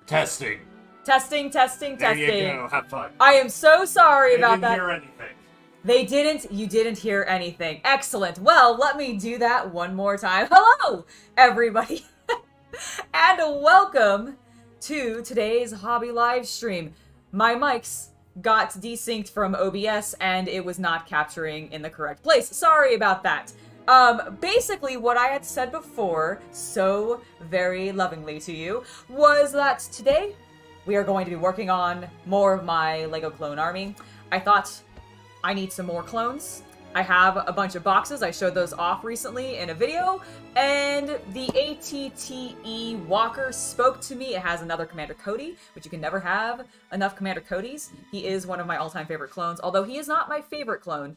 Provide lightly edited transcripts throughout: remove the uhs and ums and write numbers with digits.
Testing. Testing. There you go. Have fun. I am so sorry about that. Didn't hear anything. They didn't. You didn't hear anything. Excellent. Well, let me do that one more time. Hello, everybody. And welcome to today's hobby live stream. My mics got desynced from OBS and it was not capturing in the correct place. Sorry about that. Basically what I had said before, so very lovingly to you, was that today we are going to be working on more of my Lego clone army. I thought I need some more clones. I have a bunch of boxes. I showed those off recently in a video, and the ATTE Walker spoke to me. It has another Commander Cody, which you can never have enough Commander Codys. He is one of my all-time favorite clones, although he is not my favorite clone.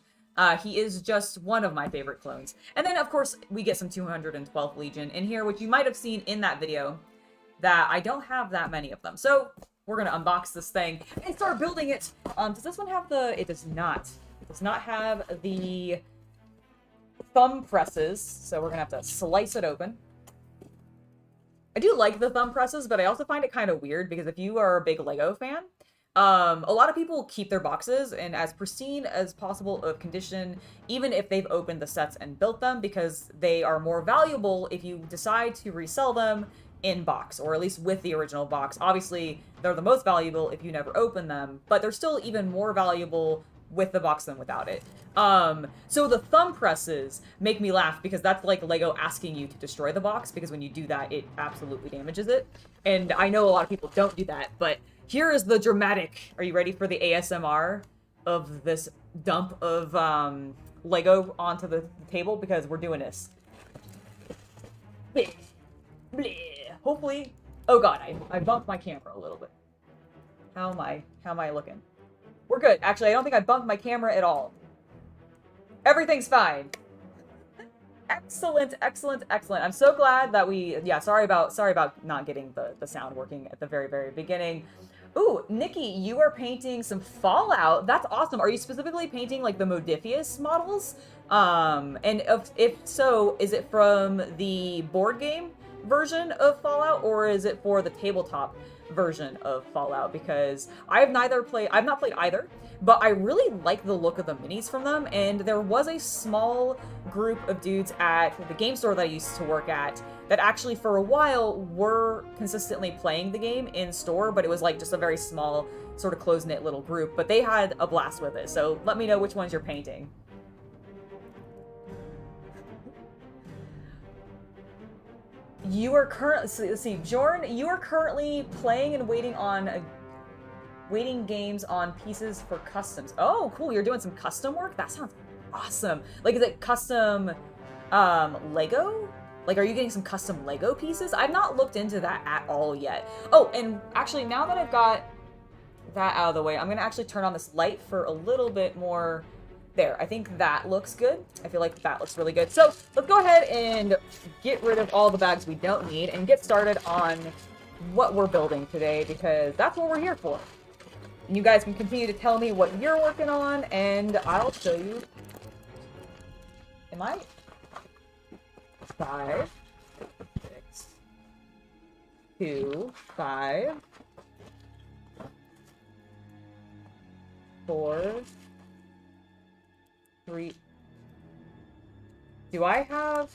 He is just one of my favorite clones. And then, of course, we get some 212th Legion in here, which you might have seen in that video, that I don't have that many of them. So we're going to unbox this thing and start building it. Does this one have the... It does not. Does not have the thumb presses, so we're gonna have to slice it open. I do like the thumb presses, but I also find it kind of weird because if you are a big Lego fan, a lot of people keep their boxes in as pristine as possible of condition, even if they've opened the sets and built them, because they are more valuable if you decide to resell them in box, or at least with the original box. Obviously, they're the most valuable if you never open them, but they're still even more valuable with the box than without it. So the thumb presses make me laugh because that's like Lego asking you to destroy the box, because when you do that, it absolutely damages it. And I know a lot of people don't do that, but here is the dramatic, are you ready for the ASMR of this dump of Lego onto the table? Because we're doing this. Bleh, bleh. Hopefully, oh god, I bumped my camera a little bit. How am I looking? We're good. Actually, I don't think I bumped my camera at all. Everything's fine. Excellent, excellent, excellent. I'm so glad that we... Yeah, sorry about not getting the sound working at the very, very beginning. Ooh, Nikki, you are painting some Fallout. That's awesome. Are you specifically painting, like, the Modifius models? And if so, is it from the board game version of Fallout, or is it for the tabletop version of Fallout? Because I've not played either, but I really like the look of the minis from them, and there was a small group of dudes at the game store that I used to work at that actually for a while were consistently playing the game in store, but it was like just a very small sort of close-knit little group, but they had a blast with it. So let me know which ones you're painting. You are currently, let's see, Jorn, you are currently playing and waiting games on pieces for customs. Oh, cool, you're doing some custom work? That sounds awesome. Like, is it custom, Lego? Like, are you getting some custom Lego pieces? I've not looked into that at all yet. Oh, and actually, now that I've got that out of the way, I'm gonna actually turn on this light for a little bit more. There, I think that looks good. I feel like that looks really good. So let's go ahead and get rid of all the bags we don't need and get started on what we're building today, because that's what we're here for. And you guys can continue to tell me what you're working on, and I'll show you. Am I? 5, 6, 2, 5, 4, 3. Do I have...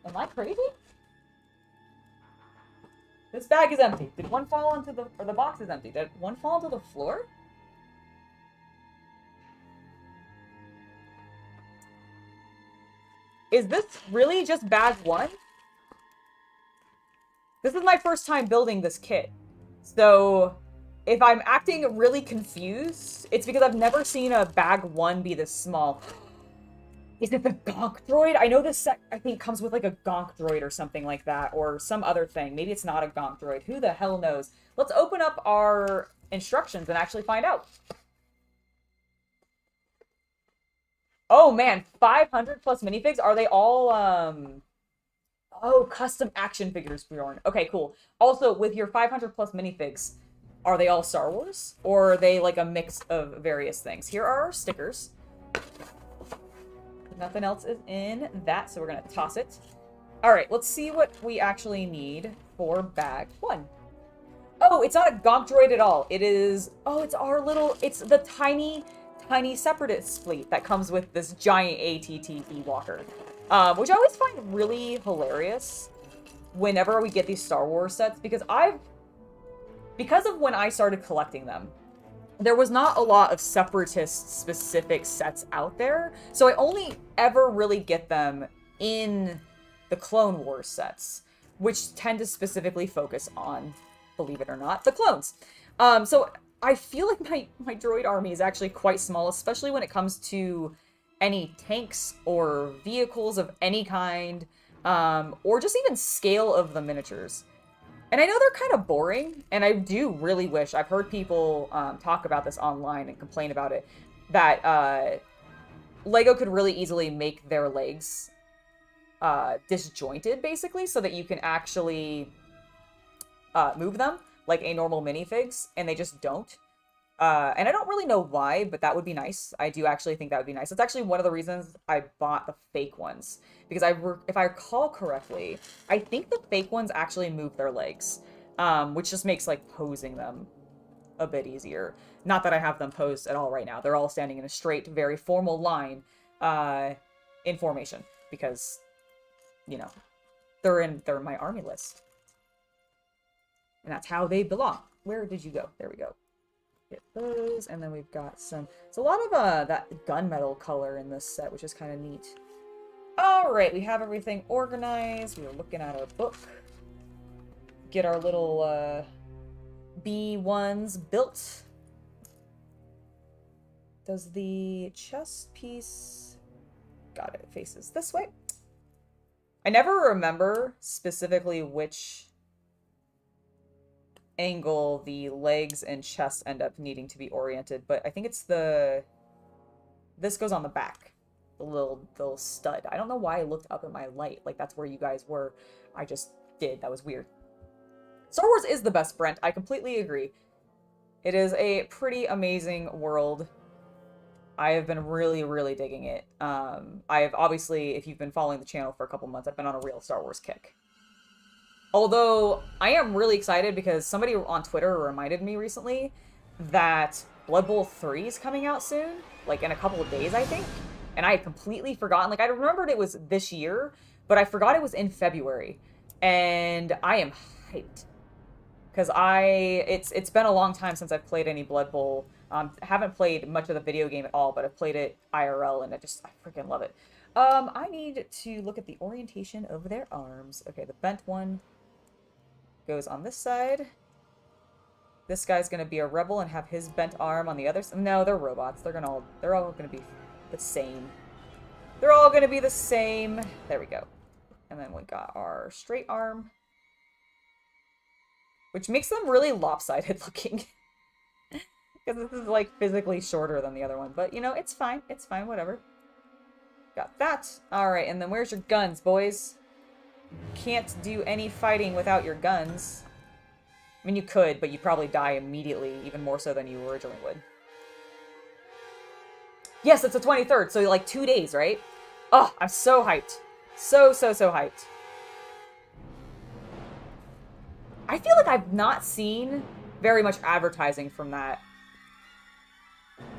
Am I crazy? This bag is empty. Did one fall into the... Or the box is empty. Did one fall into the floor? Is this really just bag 1? This is my first time building this kit. So... if I'm acting really confused, it's because I've never seen a bag 1 be this small. Is it the Gonk droid? I know this set, I think, comes with like a Gonk droid or something like that, or some other thing. Maybe it's not a Gonk droid. Who the hell knows? Let's open up our instructions and actually find out. Oh man, 500 plus minifigs? Are they all, Oh, custom action figures, Bjorn. Okay, cool. Also, with your 500 plus minifigs, are they all Star Wars? Or are they like a mix of various things? Here are our stickers. Nothing else is in that, so we're gonna toss it. Alright, let's see what we actually need for bag 1. Oh, it's not a gonk droid at all. It is... Oh, it's our little... It's the tiny separatist fleet that comes with this giant ATTE walker. Which I always find really hilarious whenever we get these Star Wars sets, because of when I started collecting them, there was not a lot of separatist-specific sets out there, so I only ever really get them in the Clone Wars sets, which tend to specifically focus on, believe it or not, the clones. So I feel like my droid army is actually quite small, especially when it comes to any tanks or vehicles of any kind, or just even scale of the miniatures. And I know they're kind of boring, and I do really wish, I've heard people talk about this online and complain about it, that LEGO could really easily make their legs disjointed, basically, so that you can actually move them like a normal minifigs, and they just don't. And I don't really know why, but that would be nice. I do actually think that would be nice. It's actually one of the reasons I bought the fake ones. Because if I recall correctly, I think the fake ones actually move their legs. Which just makes, like, posing them a bit easier. Not that I have them posed at all right now. They're all standing in a straight, very formal line in formation. Because, you know, they're in my army list. And that's how they belong. Where did you go? There we go. Get those, and then we've got some... It's a lot of that gunmetal color in this set, which is kind of neat. Alright, we have everything organized. We are looking at our book. Get our little B1s built. Does the chest piece... Got it. It faces this way. I never remember specifically which angle the legs and chest end up needing to be oriented, but I think it's this goes on the back, the little stud. I don't know why I looked up at my light like that's where you guys were. I just did. That was weird. Star Wars is the best, Brent. I completely agree. It is a pretty amazing world. I have been really, really digging it. I have obviously, if you've been following the channel for a couple months, I've been on a real Star Wars kick. Although, I am really excited because somebody on Twitter reminded me recently that Blood Bowl 3 is coming out soon. Like, in a couple of days, I think. And I had completely forgotten. Like, I remembered it was this year, but I forgot it was in February. And I am hyped. Because it's been a long time since I've played any Blood Bowl. I haven't played much of the video game at all, but I've played it IRL, and I freaking love it. I need to look at the orientation of their arms. Okay, the bent one goes on this side. This guy's gonna be a rebel and have his bent arm on the other side. No, they're robots. They're all gonna be the same. They're all gonna be the same. There we go. And then we got our straight arm, which makes them really lopsided looking. Because this is, like, physically shorter than the other one. But, you know, it's fine. It's fine, whatever. Got that. Alright, and then where's your guns, boys? Can't do any fighting without your guns. I mean, you could, but you'd probably die immediately, even more so than you originally would. Yes, it's the 23rd, so like 2 days, right? Oh, I'm so hyped. So hyped. I feel like I've not seen very much advertising from that.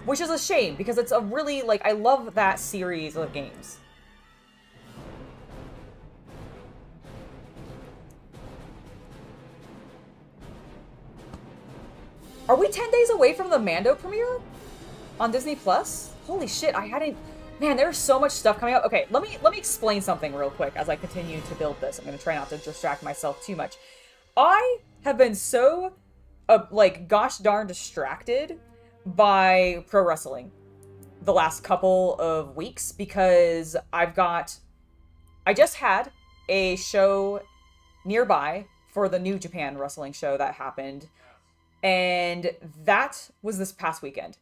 Which is a shame, because it's a really, like, I love that series of games. Are we 10 days away from the Mando premiere? On Disney Plus? Holy shit, I hadn't... Man, there's so much stuff coming out. Okay, let me explain something real quick as I continue to build this. I'm going to try not to distract myself too much. I have been so, like, gosh darn distracted by pro wrestling the last couple of weeks because I just had a show nearby for the New Japan wrestling show that happened, and that was this past weekend.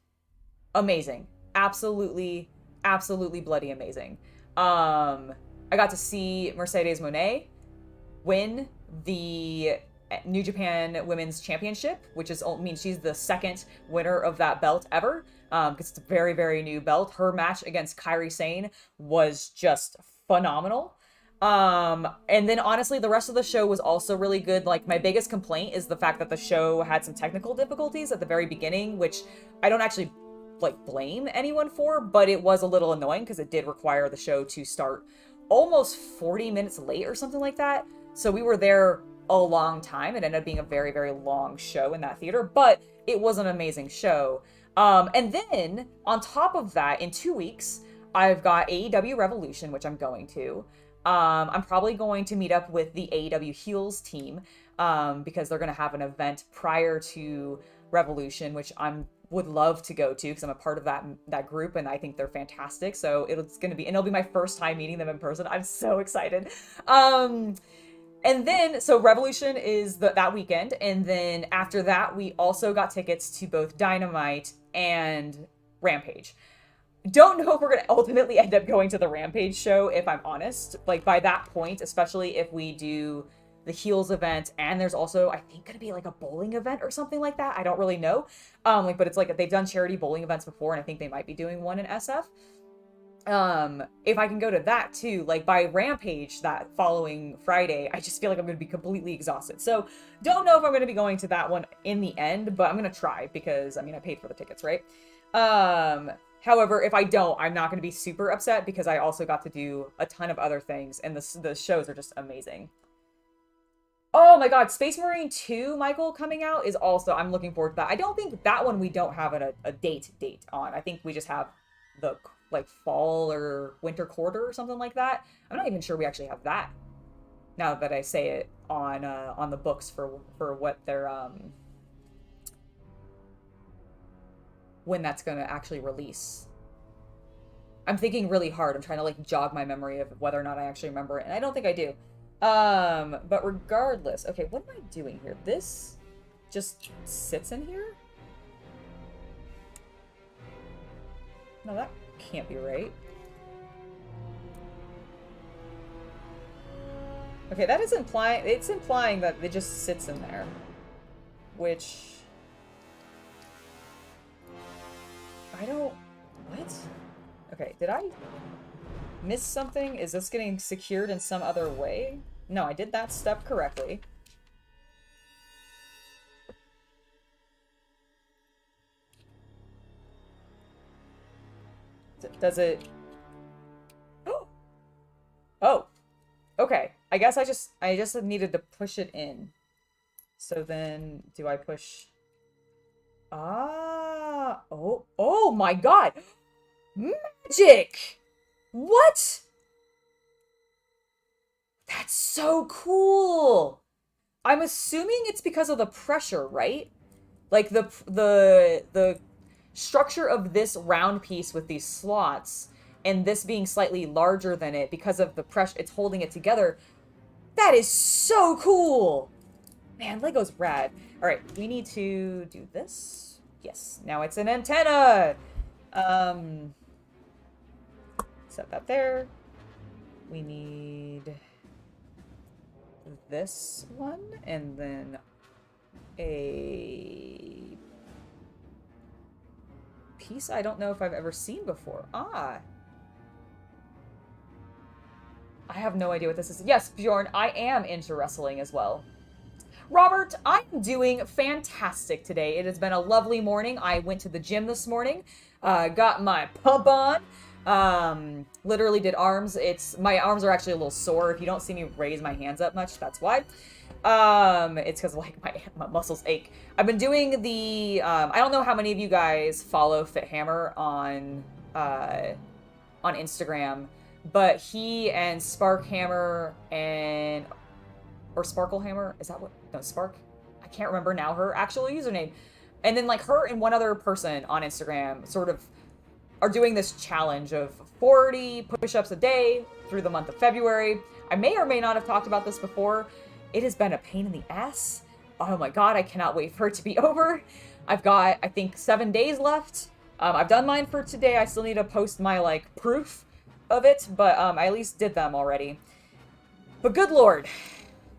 Amazing. Absolutely bloody amazing. I got to see Mercedes Moné win the New Japan Women's Championship, which means she's the second winner of that belt ever, because it's a very, very new belt. Her match against Kairi Sane was just phenomenal. And then honestly, the rest of the show was also really good. Like, my biggest complaint is the fact that the show had some technical difficulties at the very beginning, which I don't actually like blame anyone for, but it was a little annoying because it did require the show to start almost 40 minutes late or something like that. So we were there a long time. It ended up being a very, very long show in that theater, but it was an amazing show. And then on top of that, in 2 weeks, I've got AEW Revolution, which I'm going to. I'm probably going to meet up with the AEW Heels team, because they're going to have an event prior to Revolution, which would love to go to because I'm a part of that group and I think they're fantastic. So it'll be my first time meeting them in person. I'm so excited. And then, so Revolution is that weekend. And then after that, we also got tickets to both Dynamite and Rampage. Don't know if we're going to ultimately end up going to the Rampage show, if I'm honest. Like, by that point, especially if we do the Heels event, and there's also, I think, going to be like a bowling event or something like that. I don't really know. But it's like they've done charity bowling events before, and I think they might be doing one in SF. If I can go to that too, like by Rampage that following Friday, I just feel like I'm going to be completely exhausted. So don't know if I'm going to be going to that one in the end, but I'm going to try because, I mean, I paid for the tickets, right? However, if I don't, I'm not going to be super upset because I also got to do a ton of other things, and the shows are just amazing. Oh my god, Space Marine 2, Michael, coming out is also, I'm looking forward to that. I don't think that one we don't have a date on. I think we just have the, like, fall or winter quarter or something like that. I'm not even sure we actually have that, now that I say it, on the books for what they're, when that's going to actually release. I'm thinking really hard. I'm trying to, like, jog my memory of whether or not I actually remember it, and I don't think I do. But regardless, okay, what am I doing here? This just sits in here? No, that can't be right. Okay, that is it's implying that it just sits in there. Which... I don't... What? Okay, did I miss something? Is this getting secured in some other way? No, I did that step correctly. Does it... Oh! Okay. I guess I just needed to push it in. So then, do I push... Ah! Oh my god! Magic! What? That's so cool! I'm assuming it's because of the pressure, right? Like, the structure of this round piece with these slots, and this being slightly larger than it because of the pressure, it's holding it together. That is so cool! Man, Lego's rad. Alright, we need to do this. Yes, now it's an antenna! Set that there. We need this one, and then a piece I don't know if I've ever seen before. Ah. I have no idea what this is. Yes, Bjorn, I am into wrestling as well. Robert, I'm doing fantastic today. It has been a lovely morning. I went to the gym this morning, got my pump on, literally did arms. My arms are actually a little sore. If you don't see me raise my hands up much, that's why. It's because, like, my muscles ache. I've been doing the, I don't know how many of you guys follow Fit Hammer on Instagram, but he and Spark Hammer or Sparkle Hammer, is that what, no, Spark? I can't remember now her actual username. And then, like, her and one other person on Instagram sort of are doing this challenge of 40 push-ups a day through the month of February. I may or may not have talked about this before. It has been a pain in the ass. Oh my god, I cannot wait for it to be over. I've got, I think, 7 days left. I've done mine for today. I still need to post my, like, proof of it, but I at least did them already. But good lord,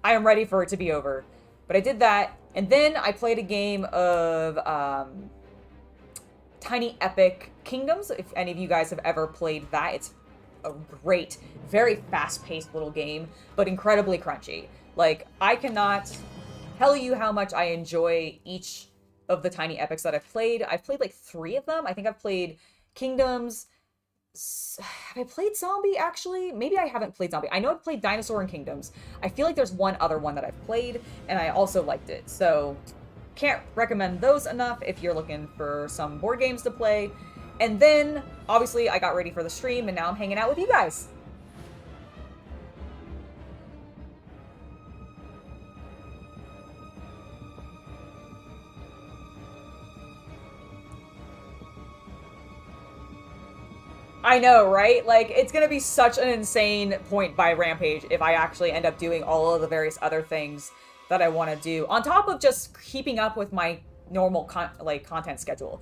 I am ready for it to be over. But I did that, and then I played a game of Tiny Epic Kingdoms. If any of you guys have ever played that, it's a great, very fast-paced little game, but incredibly crunchy. Like, I cannot tell you how much I enjoy each of the tiny epics that I've played. I've played like 3 of them. I think I've played Kingdoms. Have I played Zombie, actually? Maybe I haven't played Zombie. I know I've played Dinosaur and Kingdoms. I feel like there's one other one that I've played, and I also liked it. So, can't recommend those enough if you're looking for some board games to play. And then, obviously, I got ready for the stream, and now I'm hanging out with you guys. I know, right? Like, it's gonna be such an insane point by Rampage if I actually end up doing all of the various other things that I want to do, on top of just keeping up with my normal content schedule,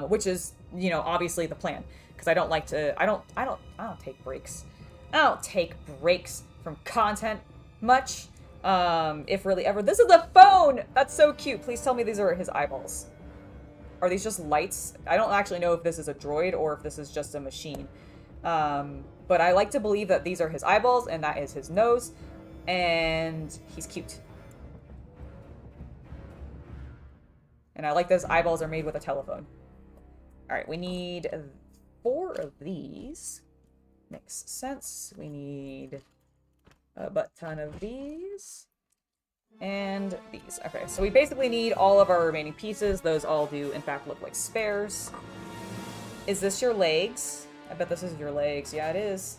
which is, you know, obviously the plan, because I don't like to, I don't take breaks. I don't take breaks from content much, if really ever. This is a phone! That's so cute. Please tell me these are his eyeballs. Are these just lights? I don't actually know if this is a droid or if this is just a machine. But I like to believe that these are his eyeballs and that is his nose. And he's cute. And I like those eyeballs are made with a telephone. Alright, we need 4 of these. Makes sense. We need a butt ton of these. And these. Okay, so we basically need all of our remaining pieces. Those all do, in fact, look like spares. Is this your legs? I bet this is your legs. Yeah, it is.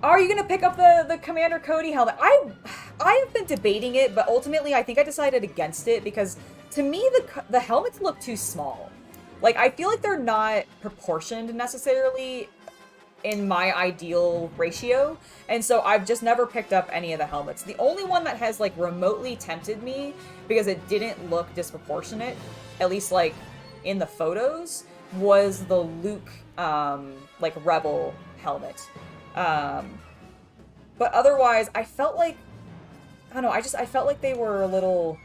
Are you gonna pick up the Commander Cody helmet? I have been debating it, but ultimately I think I decided against it because to me the helmets look too small. Like, I feel like they're not proportioned necessarily in my ideal ratio, and so I've just never picked up any of the helmets. The only one that has, like, remotely tempted me, because it didn't look disproportionate, at least, like, in the photos, was the Luke, like, Rebel helmet. But otherwise, I felt like, I don't know, I felt like they were a little...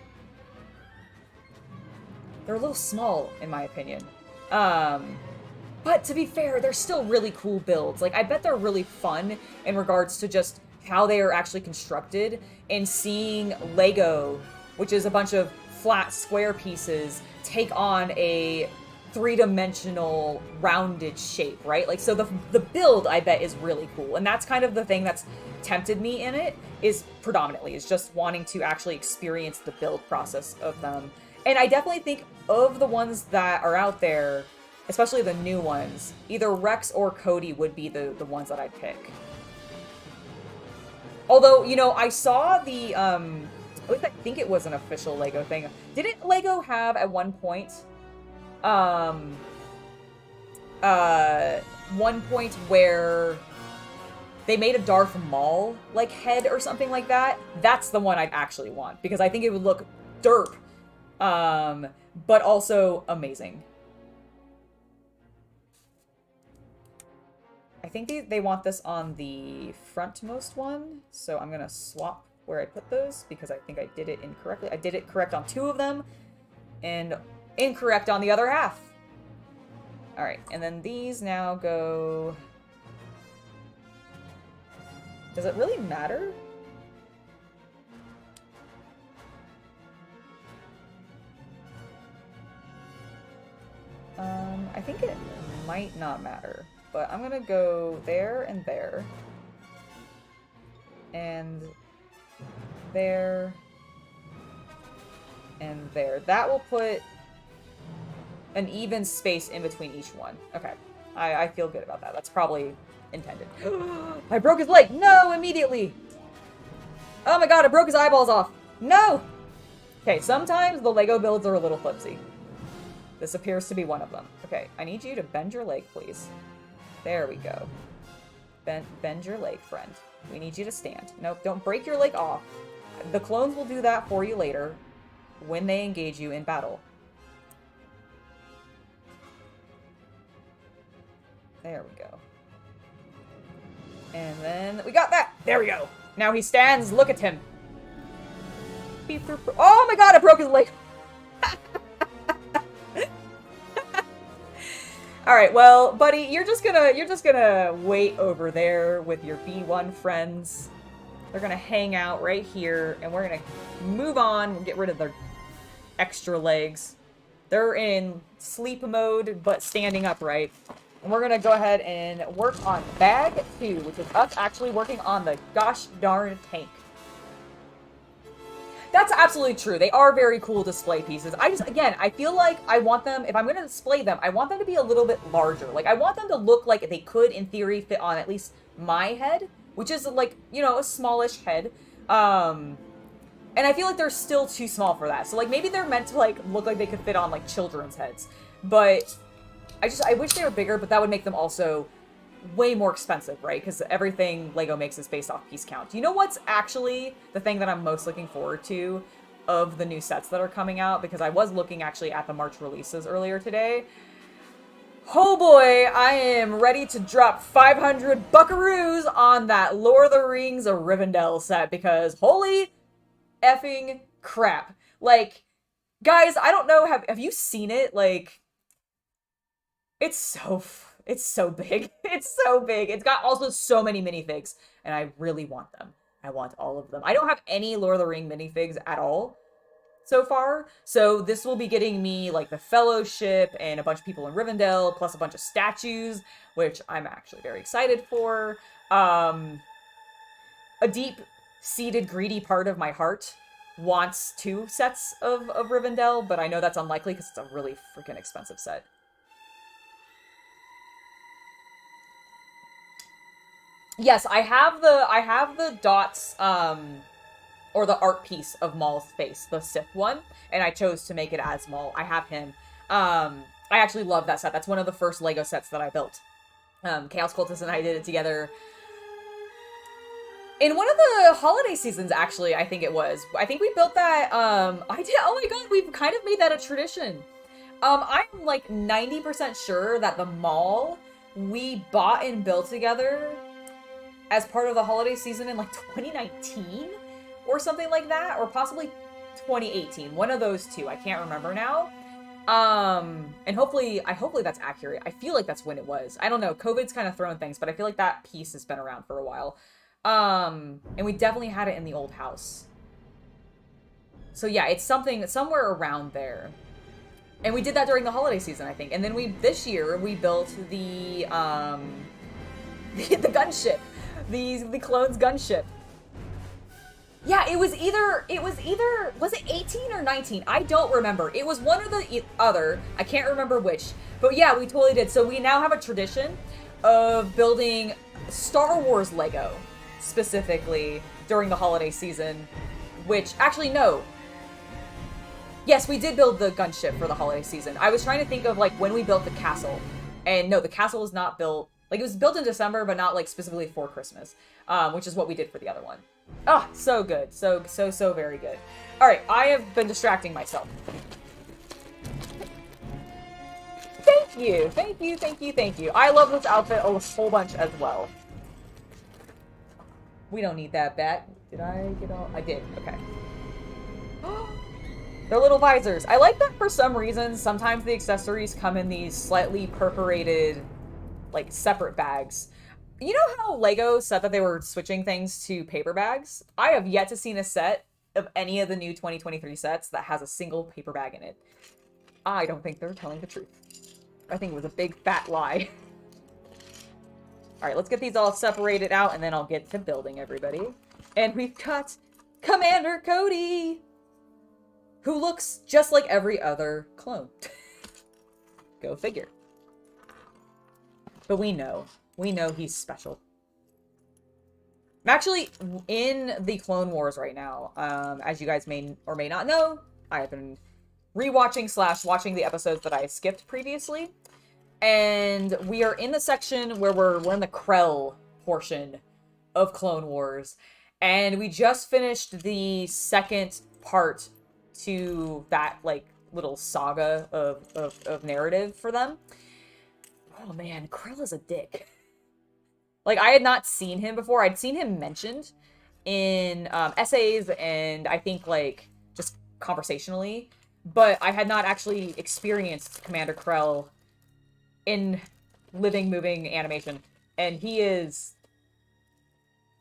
They're a little small, in my opinion. But to be fair, they're still really cool builds. Like, I bet they're really fun in regards to just how they are actually constructed, and seeing Lego, which is a bunch of flat square pieces, take on a 3-dimensional rounded shape, right? Like, so the build, I bet, is really cool. And that's kind of the thing that's tempted me in it, is just wanting to actually experience the build process of them. And I definitely think of the ones that are out there, especially the new ones, either Rex or Cody would be the ones that I'd pick. Although, you know, I saw the, at least I think it was an official Lego thing. Didn't Lego have, at one point, where they made a Darth Maul, like, head or something like that? That's the one I'd actually want, because I think it would look derp. But also amazing. I think they want this on the frontmost one, so I'm gonna swap where I put those, because I think I did it incorrectly. I did it correct on 2 of them, and incorrect on the other half. Alright, and then these now go... Does it really matter? I think it might not matter, but I'm gonna go there and there. And there. And there. That will put an even space in between each one. Okay. I feel good about that. That's probably intended. I broke his leg! No! Immediately! Oh my god, I broke his eyeballs off! No! Okay, sometimes the Lego builds are a little flimsy. This appears to be one of them. Okay, I need you to bend your leg, please. There we go. Bend your leg, friend. We need you to stand. Nope, don't break your leg off. The clones will do that for you later when they engage you in battle. There we go. And then we got that! There we go! Now he stands, look at him! Beep, boop, boop. Oh my god, I broke his leg! Alright, well, buddy, you're just gonna wait over there with your B1 friends. They're gonna hang out right here, and we're gonna move on and get rid of their extra legs. They're in sleep mode, but standing upright. And we're gonna go ahead and work on bag 2, which is us actually working on the gosh darn tank. That's absolutely true. They are very cool display pieces. Again, I feel like I want them, if I'm going to display them, I want them to be a little bit larger. Like, I want them to look like they could, in theory, fit on at least my head, which is, like, you know, a smallish head. And I feel like they're still too small for that. So, like, maybe they're meant to, like, look like they could fit on, like, children's heads. But I wish they were bigger, but that would make them also way more expensive, right? Because everything LEGO makes is based off piece count. You know what's actually the thing that I'm most looking forward to of the new sets that are coming out? Because I was looking actually at the March releases earlier today. Oh boy, I am ready to drop 500 buckaroos on that Lord of the Rings Rivendell set, because holy effing crap. Like, guys, I don't know, have you seen it? Like, it's so big. It's so big. It's got also so many minifigs, and I really want them. I want all of them. I don't have any Lord of the Ring minifigs at all so far, so this will be getting me, like, the Fellowship and a bunch of people in Rivendell, plus a bunch of statues, which I'm actually very excited for. A deep-seated, greedy part of my heart wants 2 sets of Rivendell, but I know that's unlikely because it's a really freaking expensive set. Yes, I have the dots, or the art piece of Maul's face, the Sith one, and I chose to make it as Maul. I have him. I actually love that set. That's one of the first LEGO sets that I built. Chaos Cultist and I did it together in one of the holiday seasons, actually, I think it was. I think we built that, oh my god, we've kind of made that a tradition. I'm like 90% sure that the Maul we bought and built together as part of the holiday season in like 2019 or something like that, or possibly 2018. One of those two. I can't remember now. And hopefully that's accurate. I feel like that's when it was. I don't know. COVID's kind of thrown things, but I feel like that piece has been around for a while. And we definitely had it in the old house. So yeah, it's somewhere around there. And we did that during the holiday season, I think. And then this year we built the gunship. The clone's gunship. Yeah, it was either, was it 18 or 19? I don't remember. It was one or the other. I can't remember which. But yeah, we totally did. So we now have a tradition of building Star Wars Lego, specifically, during the holiday season. Which, actually, no. Yes, we did build the gunship for the holiday season. I was trying to think of, like, when we built the castle. And no, the castle was not built. Like, it was built in December, but not, like, specifically for Christmas. Which is what we did for the other one. Oh, so good. So very good. Alright, I have been distracting myself. Thank you. I love this outfit a whole bunch as well. We don't need that back. Did I get all? I did. Okay. They're little visors. I like that for some reason. Sometimes the accessories come in these slightly perforated, like, separate bags. You know how LEGO said that they were switching things to paper bags? I have yet to see a set of any of the new 2023 sets that has a single paper bag in it. I don't think they're telling the truth. I think it was a big fat lie. Alright, let's get these all separated out, and then I'll get to building everybody. And we've got Commander Cody, who looks just like every other clone. Go figure. But we know he's special. I'm actually in the Clone Wars right now. As you guys may or may not know, I have been rewatching / watching the episodes that I skipped previously. And we are in the section where we're in the Krell portion of Clone Wars. And we just finished the second part to that, like, little saga of narrative for them. Oh man, Krell is a dick. Like, I had not seen him before. I'd seen him mentioned in essays and I think, like, just conversationally. But I had not actually experienced Commander Krell in living, moving animation. And he's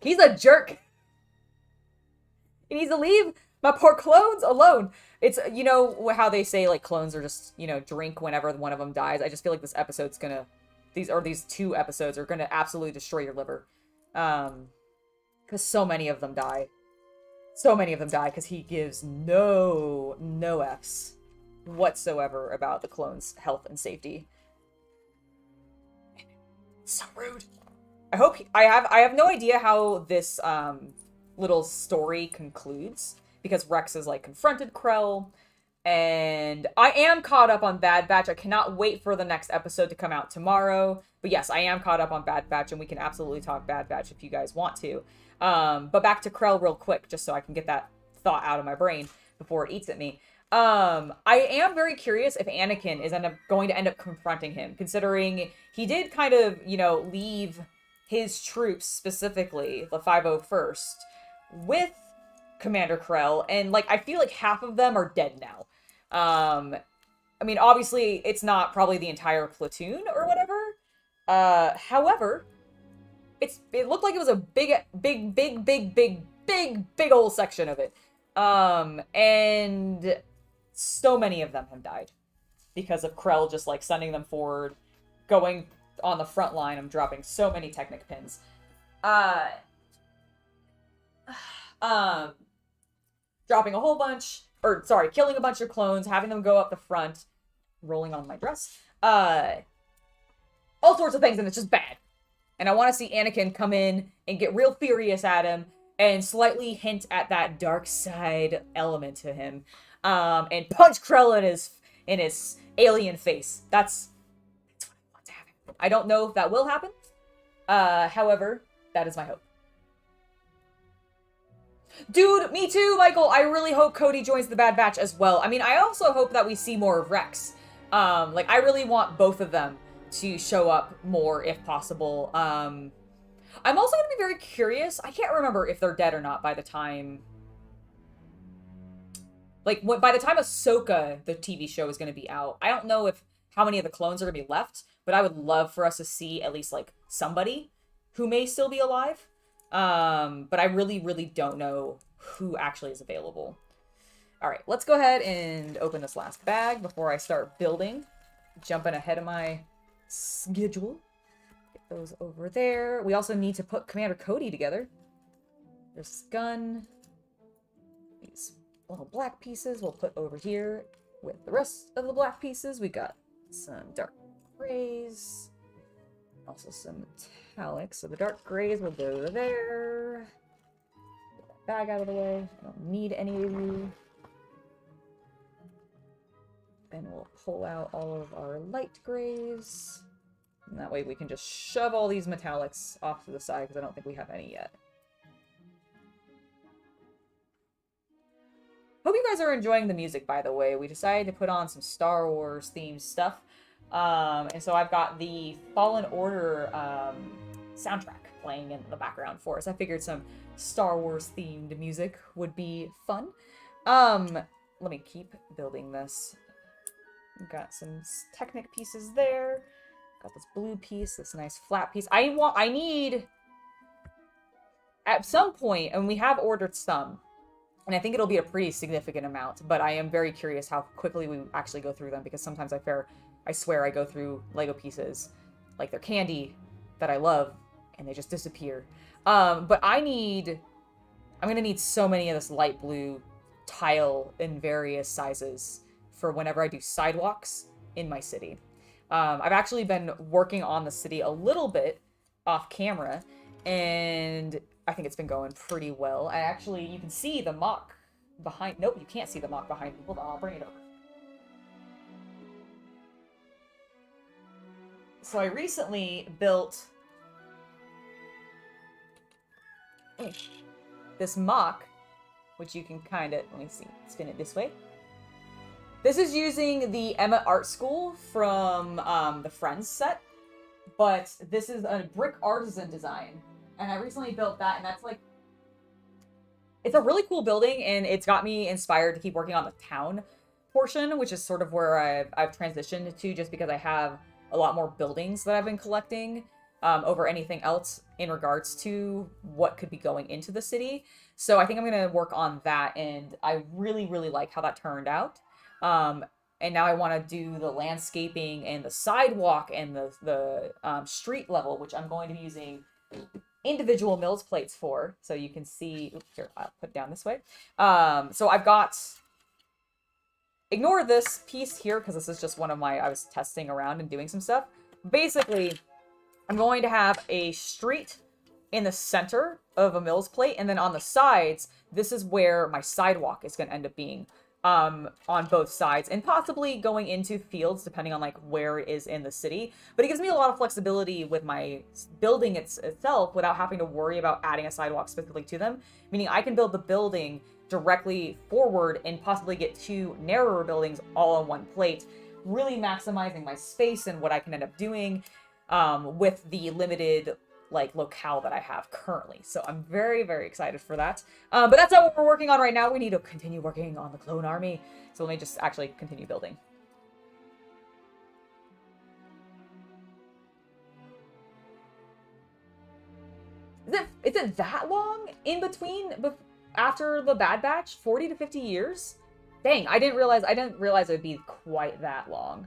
a jerk. He needs to leave my poor clones alone. It's, you know, how they say, like, clones are just, you know, drink whenever one of them dies. I just feel like this episode's gonna, these 2 episodes are gonna absolutely destroy your liver. Because so many of them die. So many of them die because he gives no F's whatsoever about the clones' health and safety. So rude. I have no idea how this little story concludes, because Rex is like confronted Krell, and I am caught up on Bad Batch. I cannot wait for the next episode to come out tomorrow. But yes, I am caught up on Bad Batch, and we can absolutely talk Bad Batch if you guys want to. But back to Krell real quick, just so I can get that thought out of my brain before it eats at me. I am very curious if Anakin is going to end up confronting him, considering he did kind of, you know, leave his troops, specifically the 501st, with Commander Krell, and, like, I feel like half of them are dead now. I mean, obviously, it's not probably the entire platoon or whatever. However, it looked like it was a big old section of it. And so many of them have died because of Krell just, like, sending them forward, going on the front line. I'm dropping so many Technic pins. Dropping a whole bunch, or sorry, killing a bunch of clones, having them go up the front, rolling on my dress, all sorts of things, and it's just bad. And I want to see Anakin come in and get real furious at him, and slightly hint at that dark side element to him, and punch Krell in his alien face. That's what I want to happen. I don't know if that will happen. However, that is my hope. Dude, me too, Michael. I really hope Cody joins the Bad Batch as well. I mean, I also hope that we see more of Rex. Like, I really want both of them to show up more if possible. I'm also going to be very curious. I can't remember if they're dead or not by the time... Like, by the time Ahsoka, the TV show, is going to be out. I don't know how many of the clones are going to be left, but I would love for us to see at least, like, somebody who may still be alive. But I really don't know who actually is available. Alright, let's go ahead and open this last bag before I start building. Jumping ahead of my schedule. Get those over there. We also need to put Commander Cody together. There's this gun. These little black pieces we'll put over here with the rest of the black pieces. We got some dark grays. Also some metallics. So the dark grays will go there. Get that bag out of the way. I don't need any of you. And we'll pull out all of our light grays. And that way we can just shove all these metallics off to the side, because I don't think we have any yet. Hope you guys are enjoying the music, by the way. We decided to put on some Star Wars themed stuff. And so I've got the Fallen Order soundtrack playing in the background for us. I figured some Star Wars themed music would be fun. Let me keep building this. Got some Technic pieces there. Got this blue piece, this nice flat piece. I need, at some point, and we have ordered some, and I think it'll be a pretty significant amount, but I am very curious how quickly we actually go through them, because sometimes I swear I go through Lego pieces like they're candy that I love, and they just disappear. But I'm gonna need so many of this light blue tile in various sizes for whenever I do sidewalks in my city. I've actually been working on the city a little bit off camera, and I think it's been going pretty well. You can see the mock behind. Nope, you can't see the mock behind me. Hold on, I'll bring it over. So I recently built this mock, which you can kind of, let me see, spin it this way. This is using the Emma Art School from the Friends set, but this is a brick artisan design, and I recently built that, and that's like, it's a really cool building, and it's got me inspired to keep working on the town portion, which is sort of where I've transitioned to, just because I have a lot more buildings that I've been collecting over anything else in regards to what could be going into the city. So I think I'm going to work on that, and I really, really like how that turned out. And now I want to do the landscaping and the sidewalk and the street level, which I'm going to be using individual mills plates for, so you can see. Oops, here, I'll put it down this way. So I've got, ignore this piece here because this is just one of my, I was testing around and doing some stuff. Basically, I'm going to have a street in the center of a mills plate, and then on the sides, this is where my sidewalk is going to end up being. On both sides, and possibly going into fields depending on like where it is in the city, but it gives me a lot of flexibility with my building itself without having to worry about adding a sidewalk specifically to them, meaning I can build the building directly forward and possibly get two narrower buildings all on one plate, really maximizing my space and what I can end up doing with the limited like locale that I have currently. So I'm very, very excited for that. But that's not what we're working on right now. We need to continue working on the clone army. So let me just actually continue building. Is it that long in between after the Bad Batch? 40 to 50 years? Dang, I didn't realize it would be quite that long.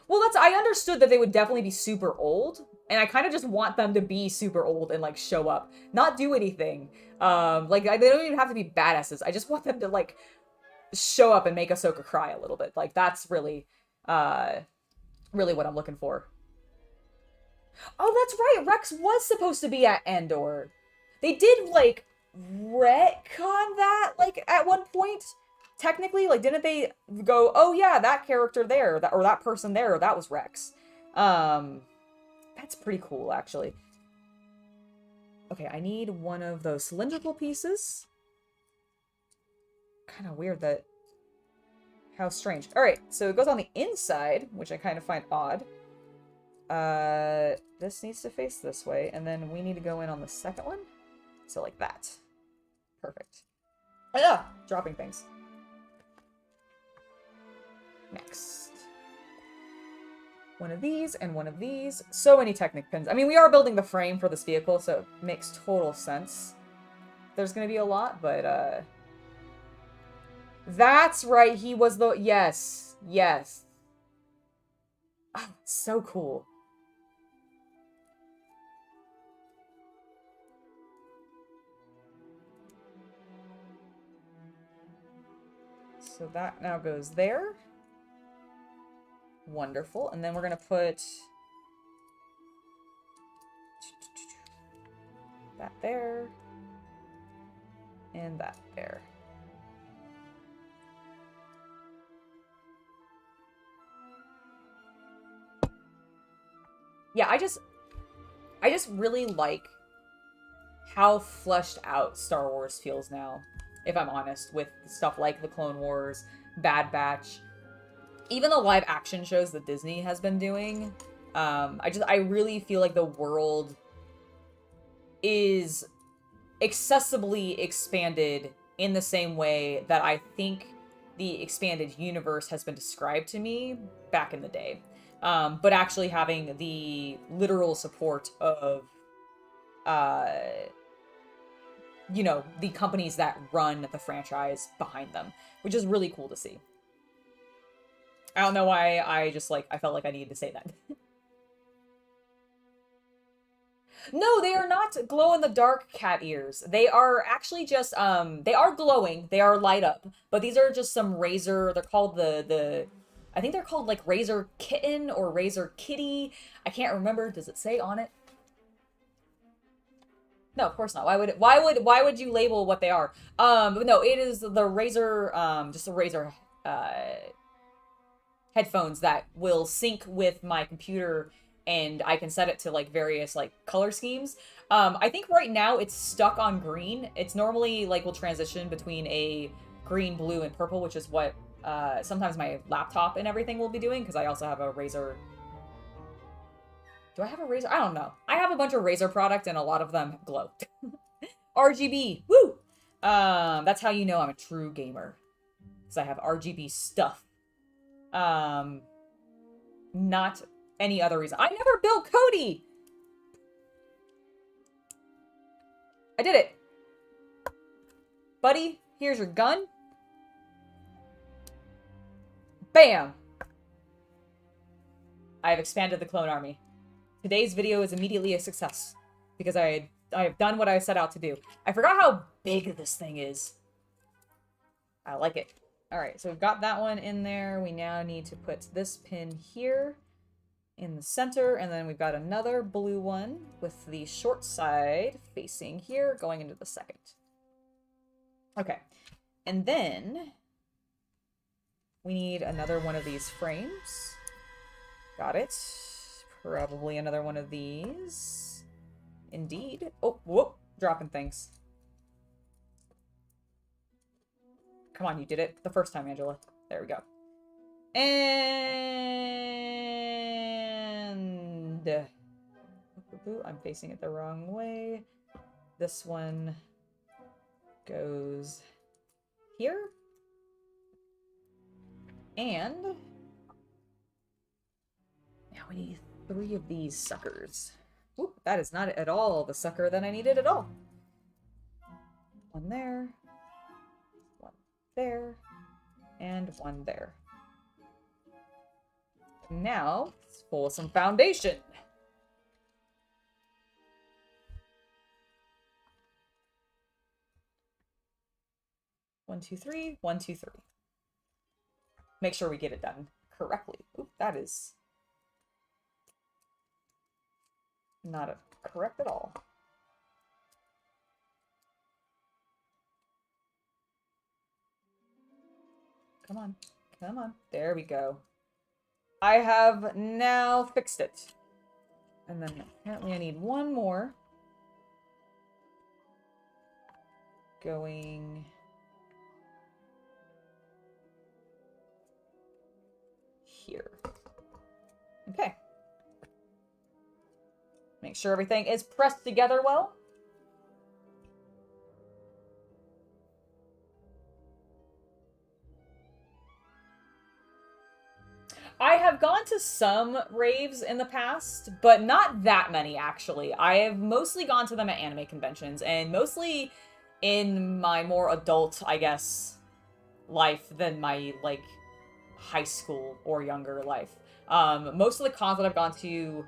Well, I understood that they would definitely be super old, and I kind of just want them to be super old and, like, show up. Not do anything. Like, they don't even have to be badasses. I just want them to, like, show up and make Ahsoka cry a little bit. Like, that's really, really what I'm looking for. Oh, that's right! Rex was supposed to be at Endor. They did, like, retcon that, like, at one point. Technically, like, didn't they go, oh yeah, that character there, or that person there, that was Rex. That's pretty cool, actually. Okay, I need one of those cylindrical pieces. Kind of weird that... How strange. Alright, so it goes on the inside, which I kind of find odd. This needs to face this way, and then we need to go in on the second one. So like that. Perfect. Ah! Dropping things. Next. One of these and one of these. So many Technic pins. I mean, we are building the frame for this vehicle, so it makes total sense. There's gonna be a lot, but, that's right, he was the... Yes. Yes. Oh, so cool. So that now goes there. Wonderful. And then we're going to put that there and that there. Yeah, I just really like how fleshed out Star Wars feels now, if I'm honest, with stuff like the Clone Wars, Bad Batch, even the live action shows that Disney has been doing. I really feel like the world is excessively expanded in the same way that I think the expanded universe has been described to me back in the day. But actually having the literal support of, you know, the companies that run the franchise behind them, which is really cool to see. I don't know why I felt like I needed to say that. No, they are not glow-in-the-dark cat ears. They are actually just, they are glowing. They are light up. But these are just some razor, they're called I think they're called, like, Razor Kitten or Razor Kitty. I can't remember. Does it say on it? No, of course not. Why would you label what they are? But no, it is the Razor, just the Razor, headphones that will sync with my computer, and I can set it to, like, various, like, color schemes. I think right now it's stuck on green. It's normally, like, will transition between a green, blue, and purple, which is what, sometimes my laptop and everything will be doing, because I also have a Razer. Do I have a Razer? I don't know. I have a bunch of Razer product, and a lot of them glow. RGB! Woo! That's how you know I'm a true gamer. Because I have RGB stuff. Not any other reason. I never built Cody! I did it. Buddy, here's your gun. Bam! I have expanded the clone army. Today's video is immediately a success because I have done what I set out to do. I forgot how big this thing is. I like it. Alright, so we've got that one in there. We now need to put this pin here in the center, and then we've got another blue one with the short side facing here, going into the second. Okay, and then we need another one of these frames. Got it. Probably another one of these. Indeed. Oh, whoop, dropping things. Come on, you did it the first time, Angela. There we go. And I'm facing it the wrong way. This one goes here. And now we need 3 of these suckers. Oop, that is not at all the sucker that I needed at all. One there. One there. And one there. Now, let's pull some foundation. One, two, three. 1, 2, 3. Make sure we get it done correctly. Oop, that is not correct at all. Come on. Come on. There we go. I have now fixed it. And then apparently I need one more. Going here. Okay. Make sure everything is pressed together well. I have gone to some raves in the past, but not that many, actually. I have mostly gone to them at anime conventions, and mostly in my more adult, I guess, life than my, like, high school or younger life. Most of the cons that I've gone to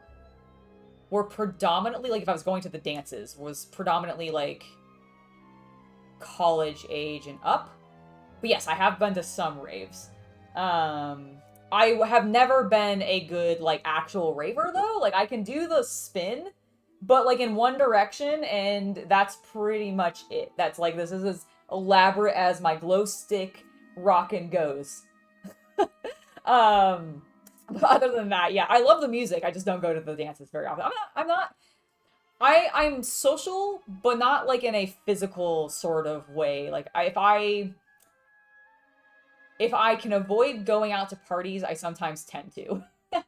were predominantly, like, if I was going to the dances, was predominantly, like, college age and up. But yes, I have been to some raves. I have never been a good, like, actual raver, though. Like, I can do the spin, but, like, in one direction, and that's pretty much it. That's, like, this is as elaborate as my glow stick rockin' goes. But other than that, yeah, I love the music. I just don't go to the dances very often. I'm social, but not, like, in a physical sort of way. Like, if I can avoid going out to parties, I sometimes tend to.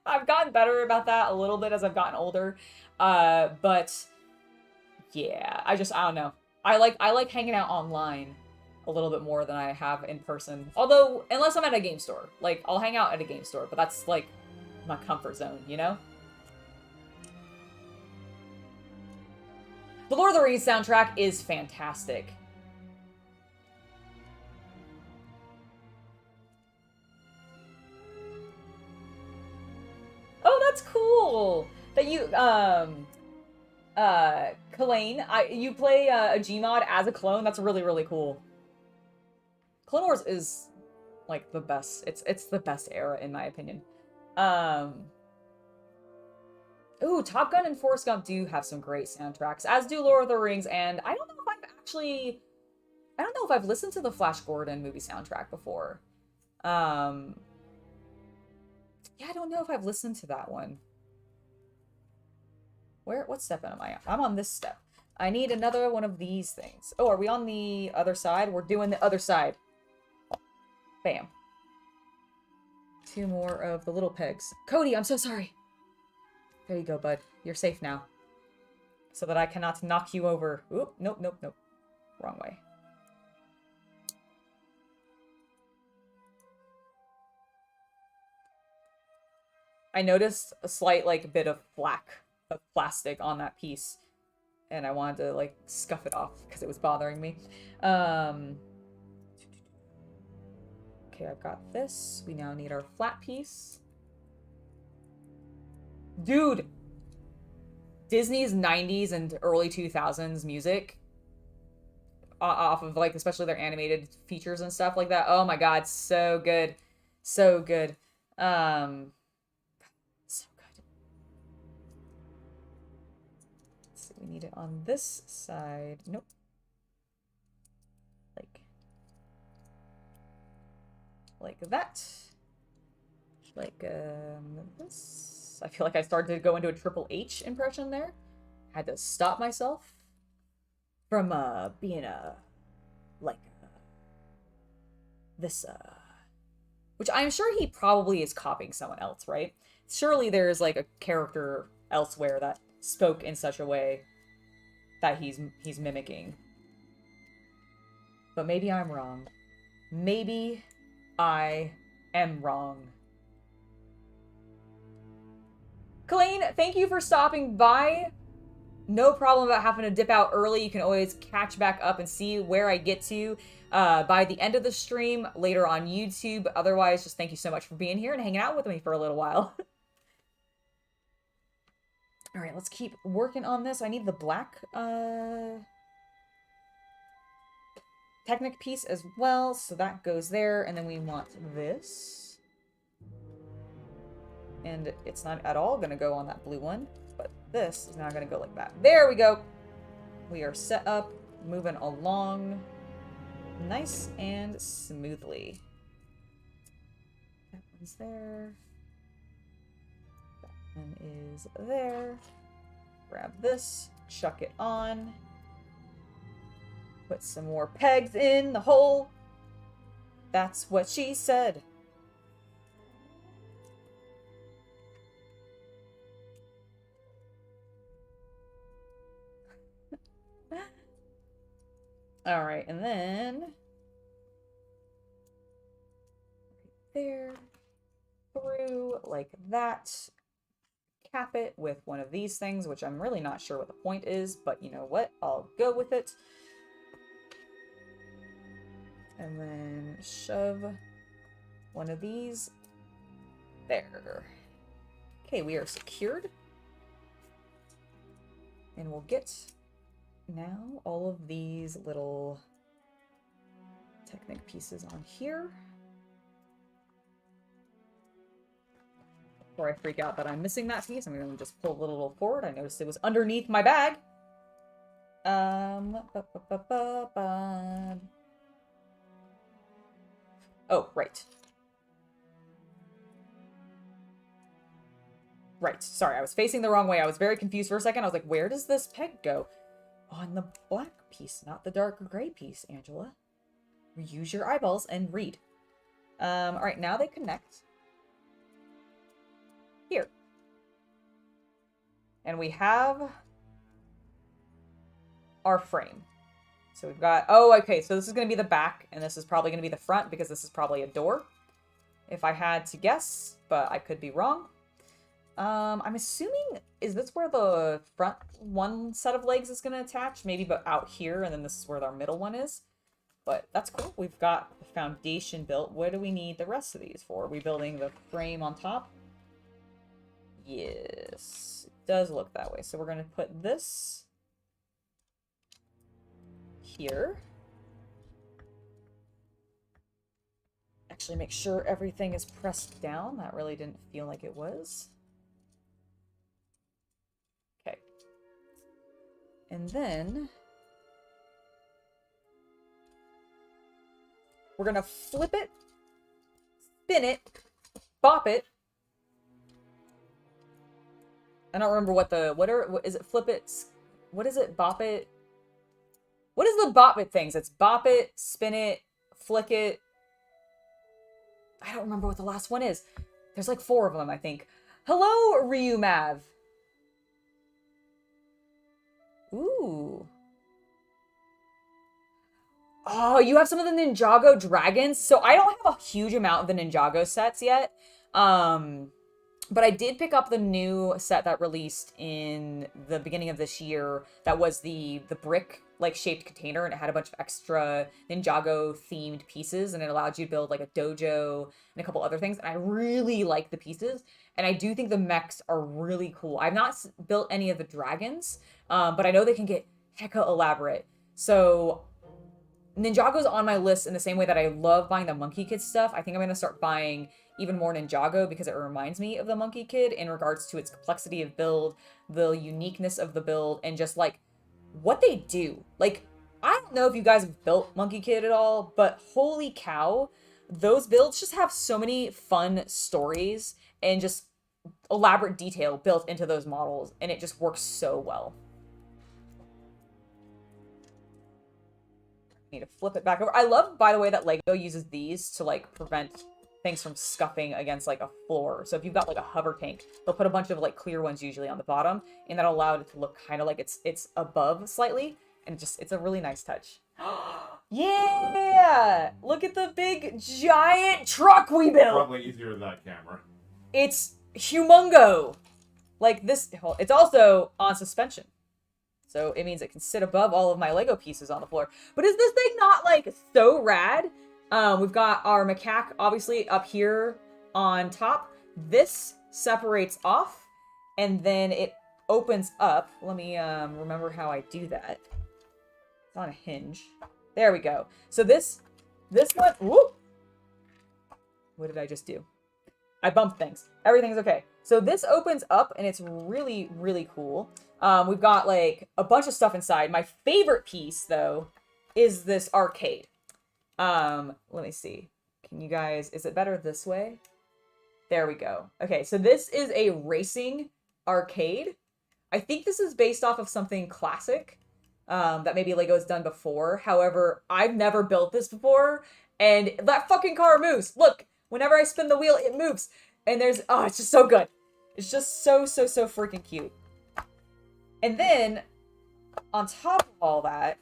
I've gotten better about that a little bit as I've gotten older. But yeah, I don't know. I like hanging out online a little bit more than I have in person. Although, unless I'm at a game store. Like, I'll hang out at a game store, but that's, like, my comfort zone, you know? The Lord of the Rings soundtrack is fantastic. Oh, that's cool! That you, Kalain, you play a Gmod as a clone. That's really, really cool. Clone Wars is, like, the best. It's the best era, in my opinion. Ooh, Top Gun and Forrest Gump do have some great soundtracks, as do Lord of the Rings, and I don't know if I've listened to the Flash Gordon movie soundtrack before. Yeah, I don't know if I've listened to that one. What step am I on? I'm on this step. I need another one of these things. Oh, are we on the other side? We're doing the other side. Bam. 2 more of the little pegs. Cody, I'm so sorry. There you go, bud. You're safe now. So that I cannot knock you over. Oop, nope, nope, nope. Wrong way. I noticed a slight, like, bit of plastic on that piece. And I wanted to, like, scuff it off because it was bothering me. Okay, I've got this. We now need our flat piece. Dude! Disney's 90s and early 2000s music, off of, like, especially their animated features and stuff like that. Oh my god, so good. So good. So good. Let's see, we need it on this side. Nope. Like that. Like, this. I feel like I started to go into a Triple H impression there. Had to stop myself from, being this, which I'm sure he probably is copying someone else, right? Surely there's, like, a character elsewhere that spoke in such a way that he's mimicking. But maybe I'm wrong. Maybe I am wrong. Colleen, thank you for stopping by. No problem about having to dip out early. You can always catch back up and see where I get to by the end of the stream later on YouTube. Otherwise, just thank you so much for being here and hanging out with me for a little while. All right, let's keep working on this. I need the black Technic piece as well, so that goes there, and then we want this. And it's not at all gonna go on that blue one, but this is now gonna go like that. There we go! We are set up, moving along nice and smoothly. That one's there. That one is there. Grab this, chuck it on. Put some more pegs in the hole. That's what she said. All right, and then right there, through like that. Cap it with one of these things, which I'm really not sure what the point is, but you know what? I'll go with it. And then shove one of these there. Okay, we are secured. And we'll get now all of these little Technic pieces on here. Before I freak out that I'm missing that piece, I'm going to just pull a little forward. I noticed it was underneath my bag. Oh, right. Right. Sorry, I was facing the wrong way. I was very confused for a second. I was like, where does this peg go? On the black piece, not the dark gray piece, Angela. Use your eyeballs and read. All right, now they connect. Here. And we have our frame. So we've got, oh, okay, so this is going to be the back, and this is probably going to be the front, because this is probably a door, if I had to guess, but I could be wrong. I'm assuming, is this where the front one set of legs is going to attach? Maybe but out here, and then this is where our middle one is. But that's cool. We've got the foundation built. What do we need the rest of these for? Are we building the frame on top? Yes, it does look that way. So we're going to put this here. Actually, make sure everything is pressed down. That really didn't feel like it was. Okay. And then we're going to flip it, spin it, bop it. I don't remember what is it, flip it, what is it, bop it? What is the bop it things? It's bop it, spin it, flick it. I don't remember what the last one is. There's like 4 of them, I think. Hello, Ryu Mav. Ooh. Oh, you have some of the Ninjago dragons? So I don't have a huge amount of the Ninjago sets yet. But I did pick up the new set that released in the beginning of this year. That was the brick like shaped container, and it had a bunch of extra Ninjago themed pieces, and it allowed you to build like a dojo and a couple other things. And I really like the pieces, and I do think the mechs are really cool. I've not built any of the dragons, but I know they can get hecka elaborate. So Ninjago's on my list in the same way that I love buying the Monkey Kid stuff. I think I'm going to start buying even more Ninjago because it reminds me of the Monkey Kid in regards to its complexity of build, the uniqueness of the build, and just like what they do. Like, I don't know if you guys have built Monkey Kid at all, but holy cow, those builds just have so many fun stories and just elaborate detail built into those models, and it just works so well. Need to flip it back over. I love, by the way, that Lego uses these to like prevent things from scuffing against like a floor. So if you've got like a hover tank, they'll put a bunch of like clear ones usually on the bottom, and that'll allow it to look kind of like it's above slightly, and it's a really nice touch. Yeah! Look at the big giant truck we built. Probably easier than that camera. It's humongo. Like this, it's also on suspension. So it means it can sit above all of my Lego pieces on the floor. But is this thing not like so rad? We've got our macaque obviously up here on top. This separates off and then it opens up. Let me remember how I do that. It's on a hinge. There we go. So this one, whoop. What did I just do? I bumped things. Everything's okay. So this opens up and it's really, really cool. We've got like a bunch of stuff inside. My favorite piece though is this arcade. Let me see. Can you guys, is it better this way? There we go. Okay, so this is a racing arcade. I think this is based off of something classic that maybe Lego's done before. However, I've never built this before, and that fucking car moves. Look, whenever I spin the wheel, it moves. And there's, oh, it's just so good. It's just so freaking cute. And then, on top of all that,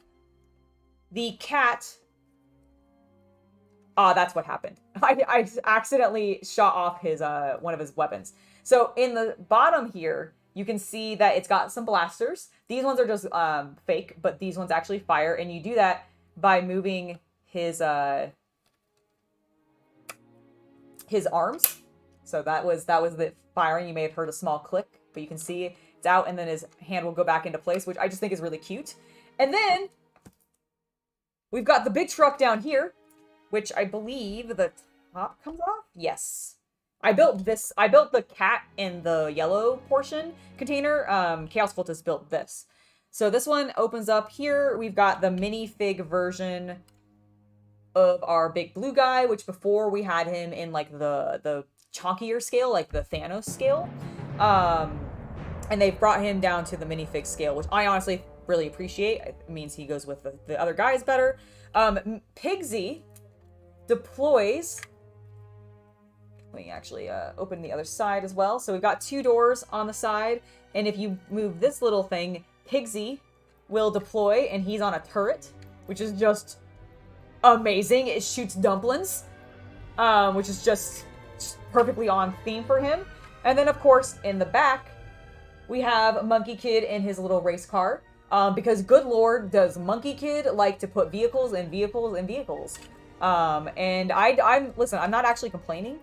the cat... Ah, that's what happened. I accidentally shot off his one of his weapons. So in the bottom here, you can see that it's got some blasters. These ones are just fake, but these ones actually fire. And you do that by moving his arms. So that was the firing. You may have heard a small click, but you can see it's out, and then his hand will go back into place, which I just think is really cute. And then we've got the big truck down here, which I believe the top comes off. Yes. I built this. I built the cat in the yellow portion container. Chaos Cultist built this. So this one opens up here. We've got the minifig version of our big blue guy, which before we had him in like the chonkier scale, like the Thanos scale. And they've brought him down to the minifig scale, which I honestly really appreciate. It means he goes with the other guys better. Pigsy deploys. We can actually open the other side as well. So we've got two doors on the side, and if you move this little thing, Pigsy will deploy, and he's on a turret, which is just amazing. It shoots dumplings, which is just perfectly on theme for him. And then, of course, in the back, we have Monkey Kid in his little race car, because good lord, does Monkey Kid like to put vehicles in vehicles in vehicles. And I'm listen, I'm not actually complaining.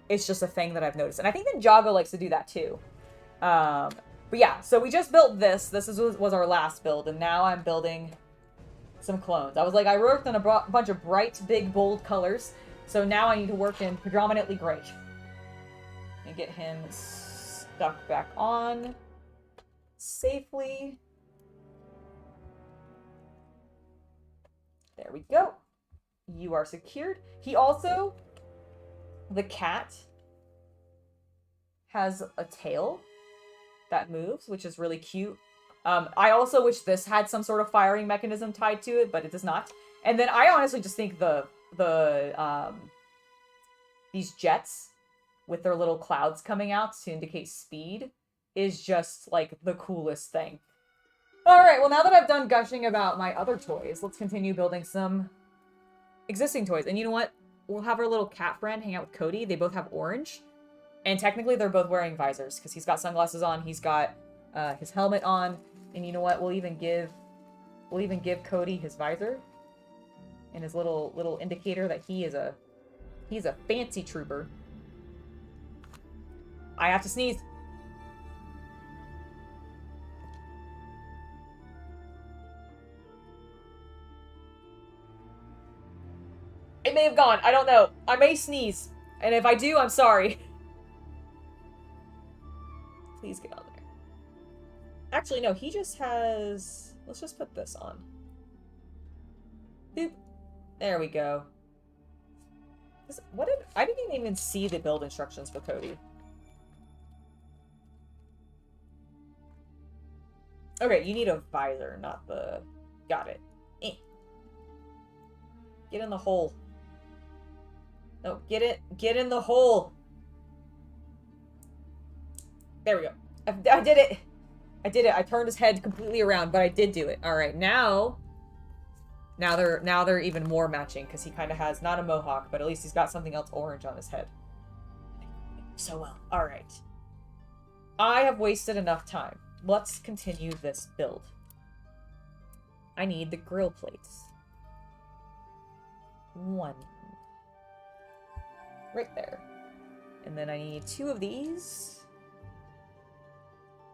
It's just a thing that I've noticed. And I think Ninjago likes to do that too. But yeah, so we just built this. This was our last build, and now I'm building some clones. I was like, I worked on a bunch of bright, big, bold colors, so now I need to work in predominantly gray. And get him stuck back on safely. There we go. You are secured. He also, the cat, has a tail that moves, which is really cute. I also wish this had some sort of firing mechanism tied to it, but it does not. And then I honestly just think these jets with their little clouds coming out to indicate speed is just like the coolest thing. All right, well, now that I've done gushing about my other toys, let's continue building some existing toys. And you know what? We'll have our little cat friend hang out with Cody. They both have orange. And technically they're both wearing visors, because he's got sunglasses on, he's got his helmet on, and you know what? We'll even give Cody his visor and his little indicator that he's a fancy trooper. I have to sneeze. It may have gone. I don't know. I may sneeze. And if I do, I'm sorry. Please get on there. Actually, no. He just has... Let's just put this on. Boop. There we go. I didn't even see the build instructions for Cody. Okay, you need a visor, not the... Got it. Eh. Get in the hole. No, get in the hole. There we go. I did it. I did it. I turned his head completely around, but I did do it. All right, now they're even more matching because he kind of has not a mohawk, but at least he's got something else orange on his head. So well. All right. I have wasted enough time. Let's continue this build. I need the grill plates. 1. Right there. And then I need 2 of these,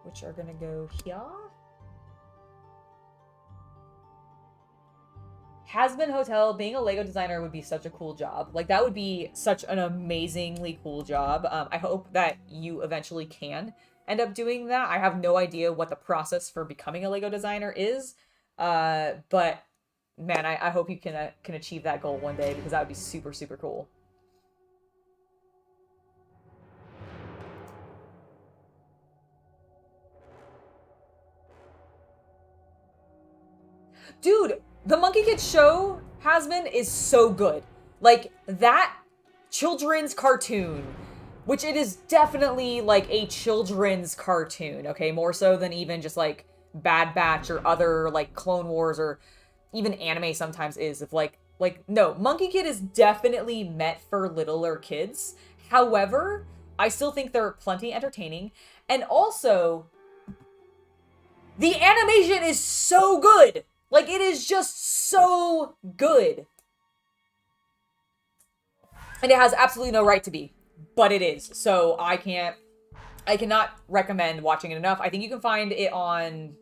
which are gonna go here. Hasbin Hotel, being a Lego designer would be such a cool job. Like, that would be such an amazingly cool job. I hope that you eventually can end up doing that. I have no idea what the process for becoming a Lego designer is, but man, I hope you can achieve that goal one day, because that would be super, super cool. Dude, the Monkey Kid show Hasbin is so good. Like, that children's cartoon, which it is definitely like a children's cartoon, okay? More so than even just like Bad Batch or other like Clone Wars, or even anime sometimes is. Of like no, Monkey Kid is definitely meant for littler kids. However, I still think they're plenty entertaining. And also, the animation is so good. Like, it is just so good. And it has absolutely no right to be, but it is. So I cannot recommend watching it enough. I think you can find it on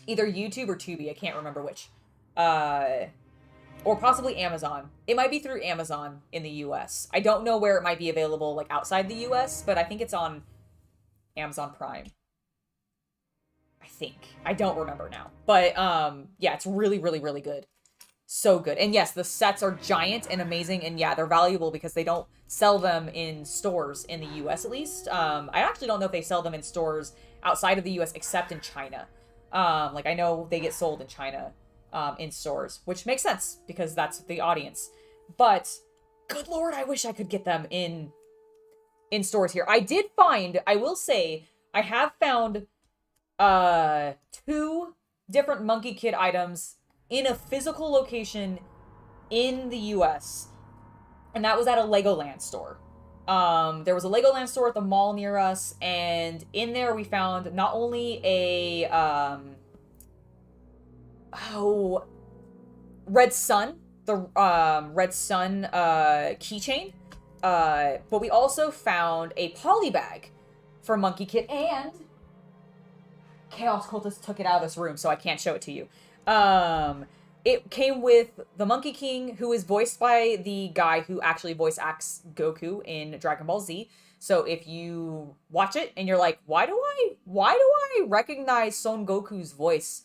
either YouTube or Tubi. I can't remember which. Or possibly Amazon. It might be through Amazon in the US. I don't know where it might be available, like, outside the US, but I think it's on Amazon Prime. I think. I don't remember now. But, yeah, it's really, really, really good. So good. And yes, the sets are giant and amazing, and yeah, they're valuable because they don't sell them in stores in the US, at least. I actually don't know if they sell them in stores outside of the US except in China. Like, I know they get sold in China, in stores, which makes sense because that's the audience. But, good lord, I wish I could get them in stores here. I will say, I have found 2 different Monkey Kid items in a physical location in the US, and that was at a Legoland store. There was a Legoland store at the mall near us, and in there we found not only a Red Sun, the Red Sun keychain, but we also found a poly bag for Monkey Kid, and Chaos Cultist took it out of this room, so I can't show it to you. It came with the Monkey King, who is voiced by the guy who actually voice acts Goku in Dragon Ball Z. So if you watch it and you're like, why do I recognize Son Goku's voice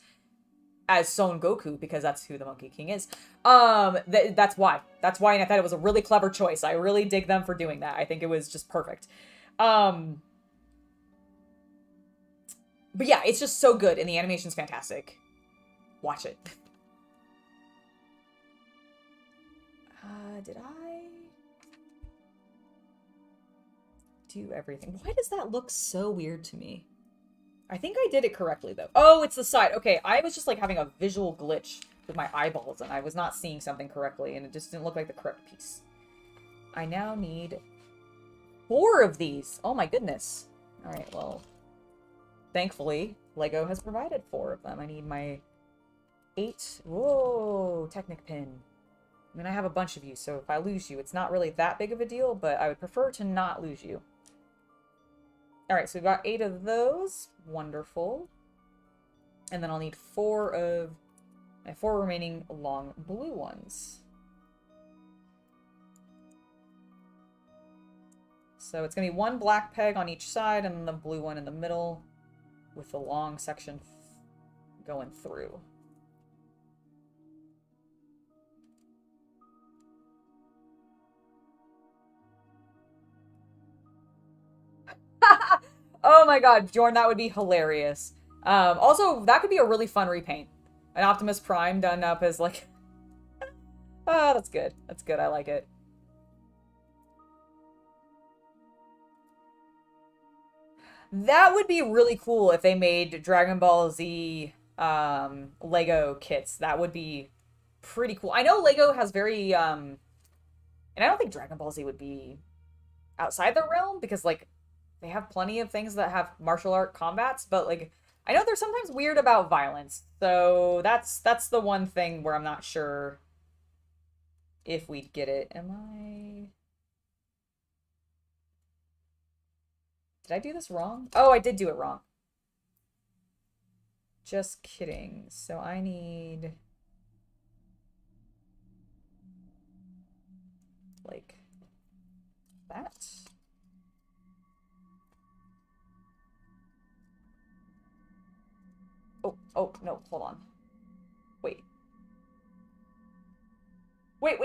as Son Goku? Because that's who the Monkey King is. That's why. That's why, and I thought it was a really clever choice. I really dig them for doing that. I think it was just perfect. But yeah, it's just so good, and the animation's fantastic. Watch it. Did I do everything? Why does that look so weird to me? I think I did it correctly, though. Oh, it's the side. Okay, I was just, like, having a visual glitch with my eyeballs, and I was not seeing something correctly, and it just didn't look like the correct piece. I now need 4 of these. Oh my goodness. All right, well, thankfully, Lego has provided 4 of them. I need my 8. Whoa, Technic pin. I mean, I have a bunch of you, so if I lose you, it's not really that big of a deal, but I would prefer to not lose you. All right, so we've got 8 of those. Wonderful. And then I'll need 4 of my 4 remaining long blue ones. So it's going to be 1 black peg on each side and then the blue one in the middle with the long section going through. Oh my god, Jordan, that would be hilarious. Also, that could be a really fun repaint. An Optimus Prime done up as like... Ah, that's good. That's good. I like it. That would be really cool if they made Dragon Ball Z Lego kits. That would be pretty cool. I know Lego has very... and I don't think Dragon Ball Z would be outside the realm because, like, they have plenty of things that have martial art combats, but, like, I know they're sometimes weird about violence. So that's the one thing where I'm not sure if we'd get it. Am I... Did I do this wrong? Oh, I did do it wrong. Just kidding. So I need... like... that? Oh, no, hold on. Wait. Wait.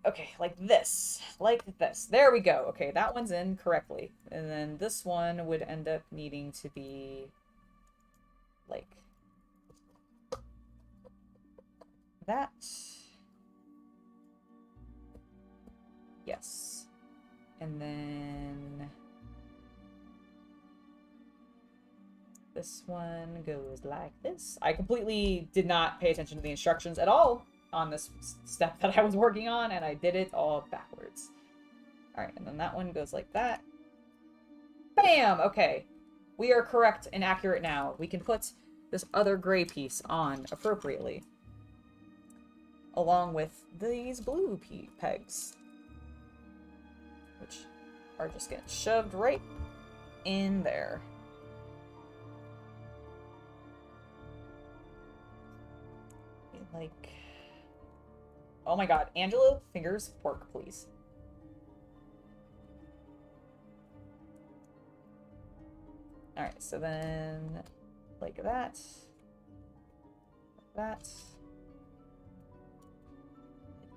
Okay, like this. Like this. There we go. Okay, that one's in correctly. And then this one would end up needing to be... like... that. Yes. And then... this one goes like this. I completely did not pay attention to the instructions at all on this step that I was working on, and I did it all backwards. Alright, and then that one goes like that. Bam! Okay. We are correct and accurate now. We can put this other gray piece on appropriately. Along with these blue pegs. Which are just getting shoved right in there. Like... oh my god. Angelo, fingers, pork, please. Alright, so then... like that. Like that.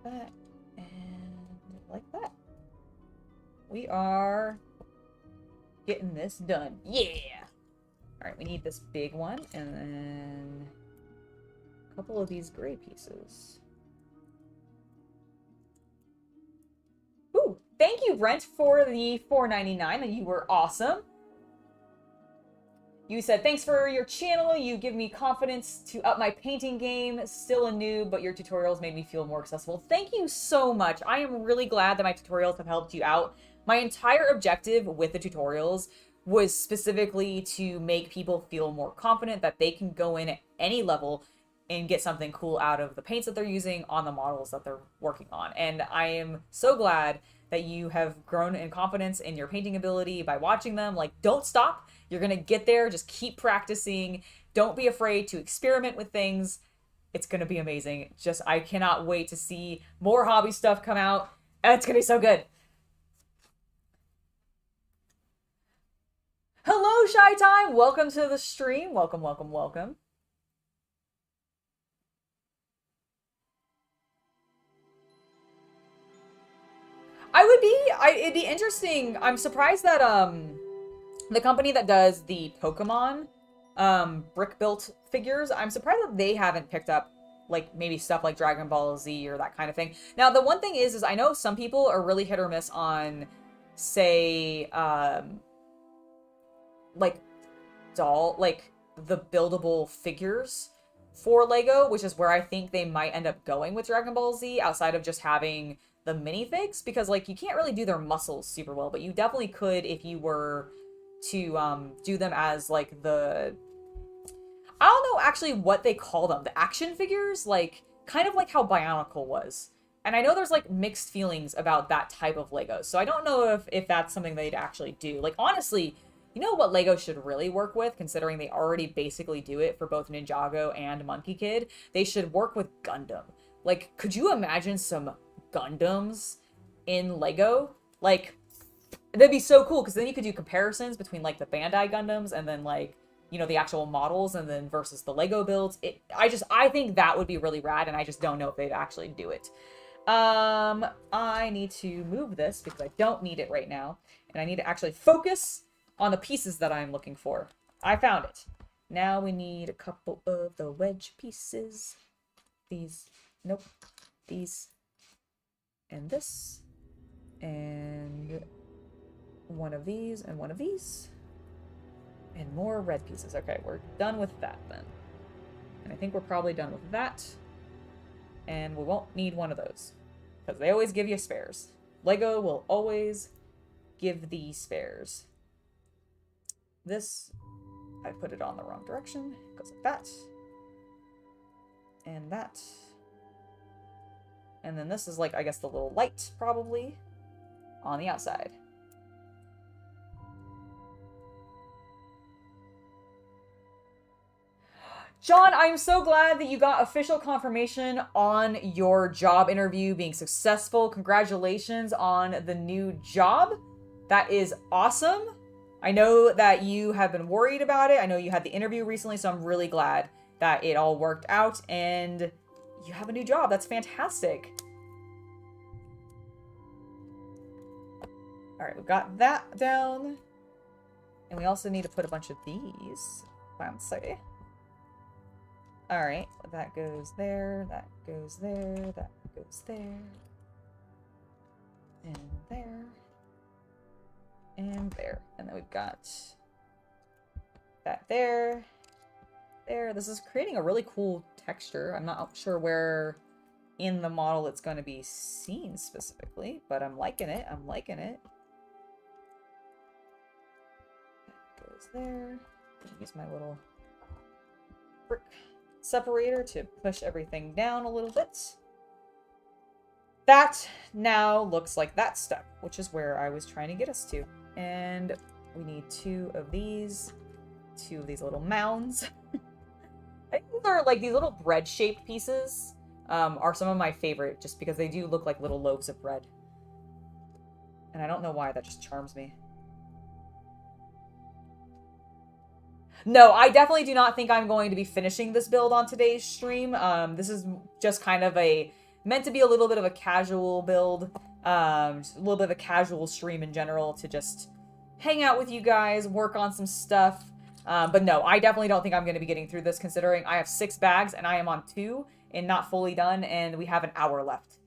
Like that. And like that. We are... getting this done. Yeah! Alright, we need this big one, and then... a couple of these gray pieces. Ooh, thank you, Brent, for the $4.99. You were awesome. You said, thanks for your channel. You give me confidence to up my painting game. Still a noob, but your tutorials made me feel more accessible. Thank you so much. I am really glad that my tutorials have helped you out. My entire objective with the tutorials was specifically to make people feel more confident that they can go in at any level and get something cool out of the paints that they're using on the models that they're working on. And I am so glad that you have grown in confidence in your painting ability by watching them. Like, don't stop. You're gonna get there. Just keep practicing. Don't be afraid to experiment with things. It's gonna be amazing. Just, I cannot wait to see more hobby stuff come out. It's gonna be so good. Hello, Shy Time. Welcome to the stream. Welcome, welcome, welcome. It'd be interesting. I'm surprised that, the company that does the Pokemon, brick-built figures, I'm surprised that they haven't picked up, like, maybe stuff like Dragon Ball Z or that kind of thing. Now, the one thing is I know some people are really hit or miss on, say, like, the buildable figures for Lego, which is where I think they might end up going with Dragon Ball Z, outside of just having the minifigs, because like you can't really do their muscles super well, but you definitely could if you were to do them as like the, I don't know actually what they call them, the action figures, like kind of like how Bionicle was. And I know there's like mixed feelings about that type of Lego, so I don't know if that's something they'd actually do. Like honestly, you know what Lego should really work with, considering they already basically do it for both Ninjago and Monkey Kid? They should work with Gundam. Like, could you imagine some Gundams in Lego? Like, that'd be so cool, because then you could do comparisons between like the Bandai Gundams and then like, you know, the actual models and then versus the Lego builds. I think that would be really rad, and I just don't know if they'd actually do it. I need to move this because I don't need it right now, and I need to actually focus on the pieces that I'm looking for. I found it. Now we need a couple of the wedge pieces. These, nope, these, and this, and one of these, and one of these, and more red pieces. Okay, we're done with that then. And I think we're probably done with that. And we won't need one of those, because they always give you spares. Lego will always give the spares. This, I put it on the wrong direction. It goes like that. And that. And then this is like, I guess, the little light, probably, on the outside. John, I'm so glad that you got official confirmation on your job interview being successful. Congratulations on the new job. That is awesome. I know that you have been worried about it. I know you had the interview recently, so I'm really glad that it all worked out and you have a new job. That's fantastic. All right, we've got that down. And we also need to put a bunch of these. Fancy. All right, that goes there, that goes there, that goes there. And there. And there. And then we've got that there. There. This is creating a really cool texture. I'm not sure where in the model it's going to be seen specifically, but I'm liking it. I'm liking it. That goes there. Use my little brick separator to push everything down a little bit. That now looks like that step, which is where I was trying to get us to. And we need two of these little mounds. I think these are like these little bread-shaped pieces are some of my favorite, just because they do look like little loaves of bread. And I don't know why, that just charms me. No, I definitely do not think I'm going to be finishing this build on today's stream. This is just kind of meant to be a little bit of a casual build. Just a little bit of a casual stream in general to just hang out with you guys, work on some stuff. But no, I definitely don't think I'm going to be getting through this, considering I have 6 bags and I am on 2 and not fully done, and we have an hour left.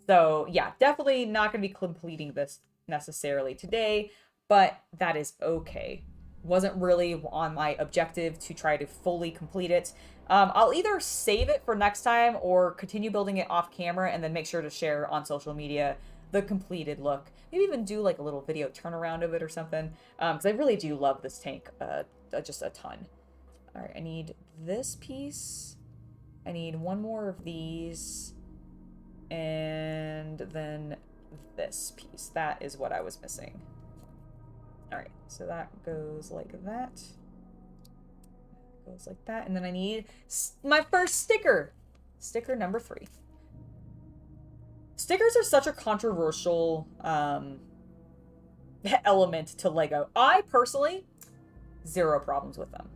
So yeah, definitely not going to be completing this necessarily today, but that is okay. Wasn't really on my objective to try to fully complete it. I'll either save it for next time or continue building it off camera and then make sure to share on social media the completed look. Maybe even do like a little video turnaround of it or something. Because I really do love this tank just a ton. All right, I need this piece. I need one more of these. And then this piece. That is what I was missing. All right, so that goes like that. Goes like that. And then I need my first sticker. Sticker number 3. Stickers are such a controversial element to Lego. I personally, 0 problems with them.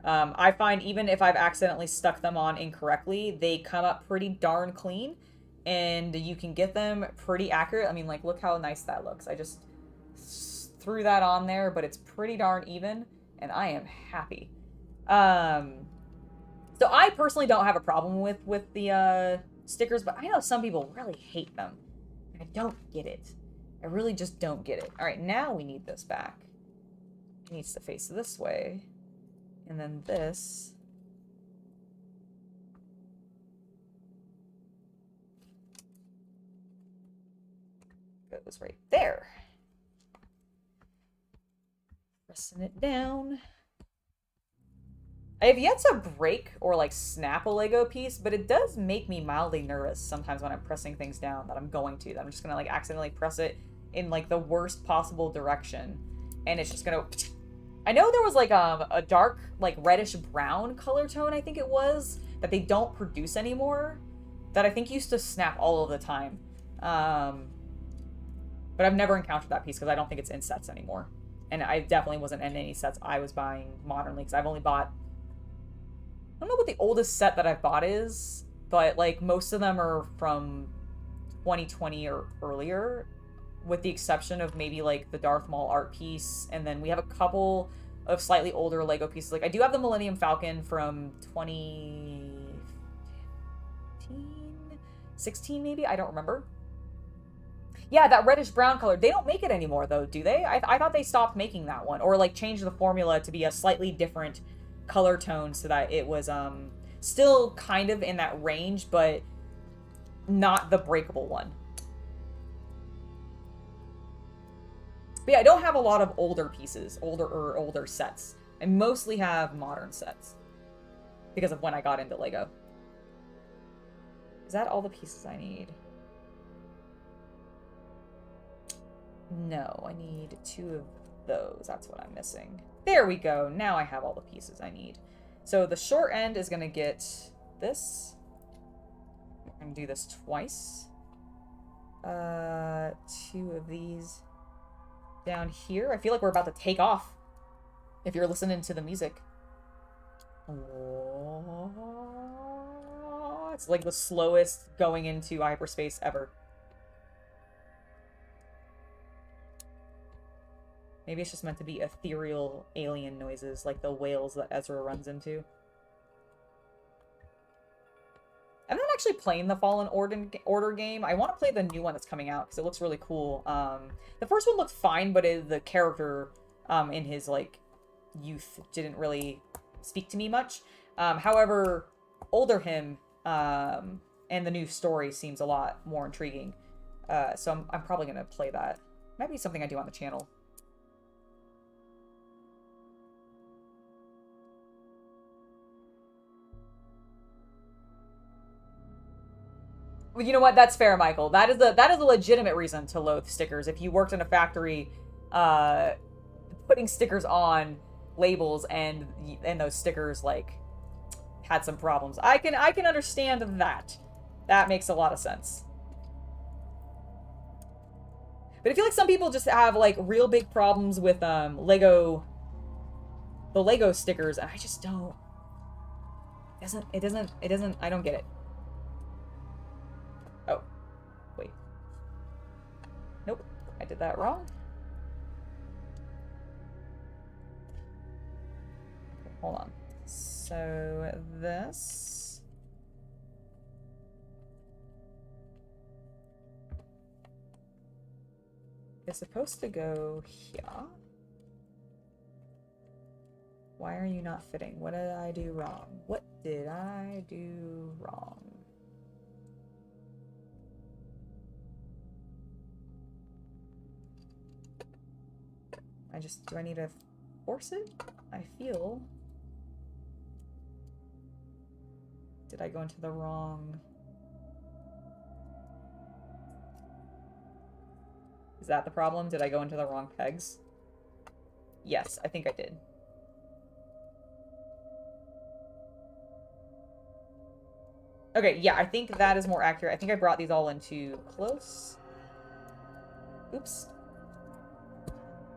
I find even if I've accidentally stuck them on incorrectly, they come up pretty darn clean. And you can get them pretty accurate. I mean, like, look how nice that looks. I just threw that on there, but it's pretty darn even. And I am happy. So I personally don't have a problem with the stickers, but I know some people really hate them. And I don't get it. I really just don't get it. All right, now we need this back. It needs to face this way. And then this. goes right there. Pressing it down. I have yet to break or like snap a Lego piece, but it does make me mildly nervous sometimes when I'm pressing things down that I'm going to. That I'm just gonna like accidentally press it in like the worst possible direction, and it's just gonna. I know there was like a dark like reddish brown color tone, I think it was, that they don't produce anymore, that I think used to snap all of the time. But I've never encountered that piece because I don't think it's in sets anymore. And I definitely wasn't in any sets I was buying modernly, because I've only bought... I don't know what the oldest set that I've bought is, but like most of them are from 2020 or earlier, with the exception of maybe like the Darth Maul art piece, and then we have a couple of slightly older Lego pieces. Like I do have the Millennium Falcon from 2016 maybe? I don't remember. Yeah, that reddish brown color. They don't make it anymore though, do they? I thought they stopped making that one, or like changed the formula to be a slightly different color tone so that it was still kind of in that range, but not the breakable one. But yeah, I don't have a lot of older pieces, older sets. I mostly have modern sets because of when I got into Lego. Is that all the pieces I need? No, I need 2 of those. That's what I'm missing. There we go. Now I have all the pieces I need. So the short end is going to get this. I'm going to do this twice. 2 of these down here. I feel like we're about to take off if you're listening to the music. Oh, it's like the slowest going into hyperspace ever. Maybe it's just meant to be ethereal alien noises, like the whales that Ezra runs into. I'm not actually playing the Fallen Order game. I want to play the new one that's coming out, because it looks really cool. The first one looked fine, but the character in his, like, youth didn't really speak to me much. However, older him and the new story seems a lot more intriguing. So I'm probably going to play that. Might be something I do on the channel. Well, you know what? That's fair, Michael. That is a legitimate reason to loathe stickers. If you worked in a factory, putting stickers on labels and those stickers like had some problems. I can understand that. That makes a lot of sense. But I feel like some people just have like real big problems with the Lego stickers, and I just don't. It doesn't. I don't get it. Oh, wait. Nope, I did that wrong. Hold on. So this is supposed to go here. Why are you not fitting? What did I do wrong? What did I do wrong? Do I need to force it? I feel... Did I go into the wrong... Is that the problem? Did I go into the wrong pegs? Yes, I think I did. Okay, yeah, I think that is more accurate. I think I brought these all into close. Oops.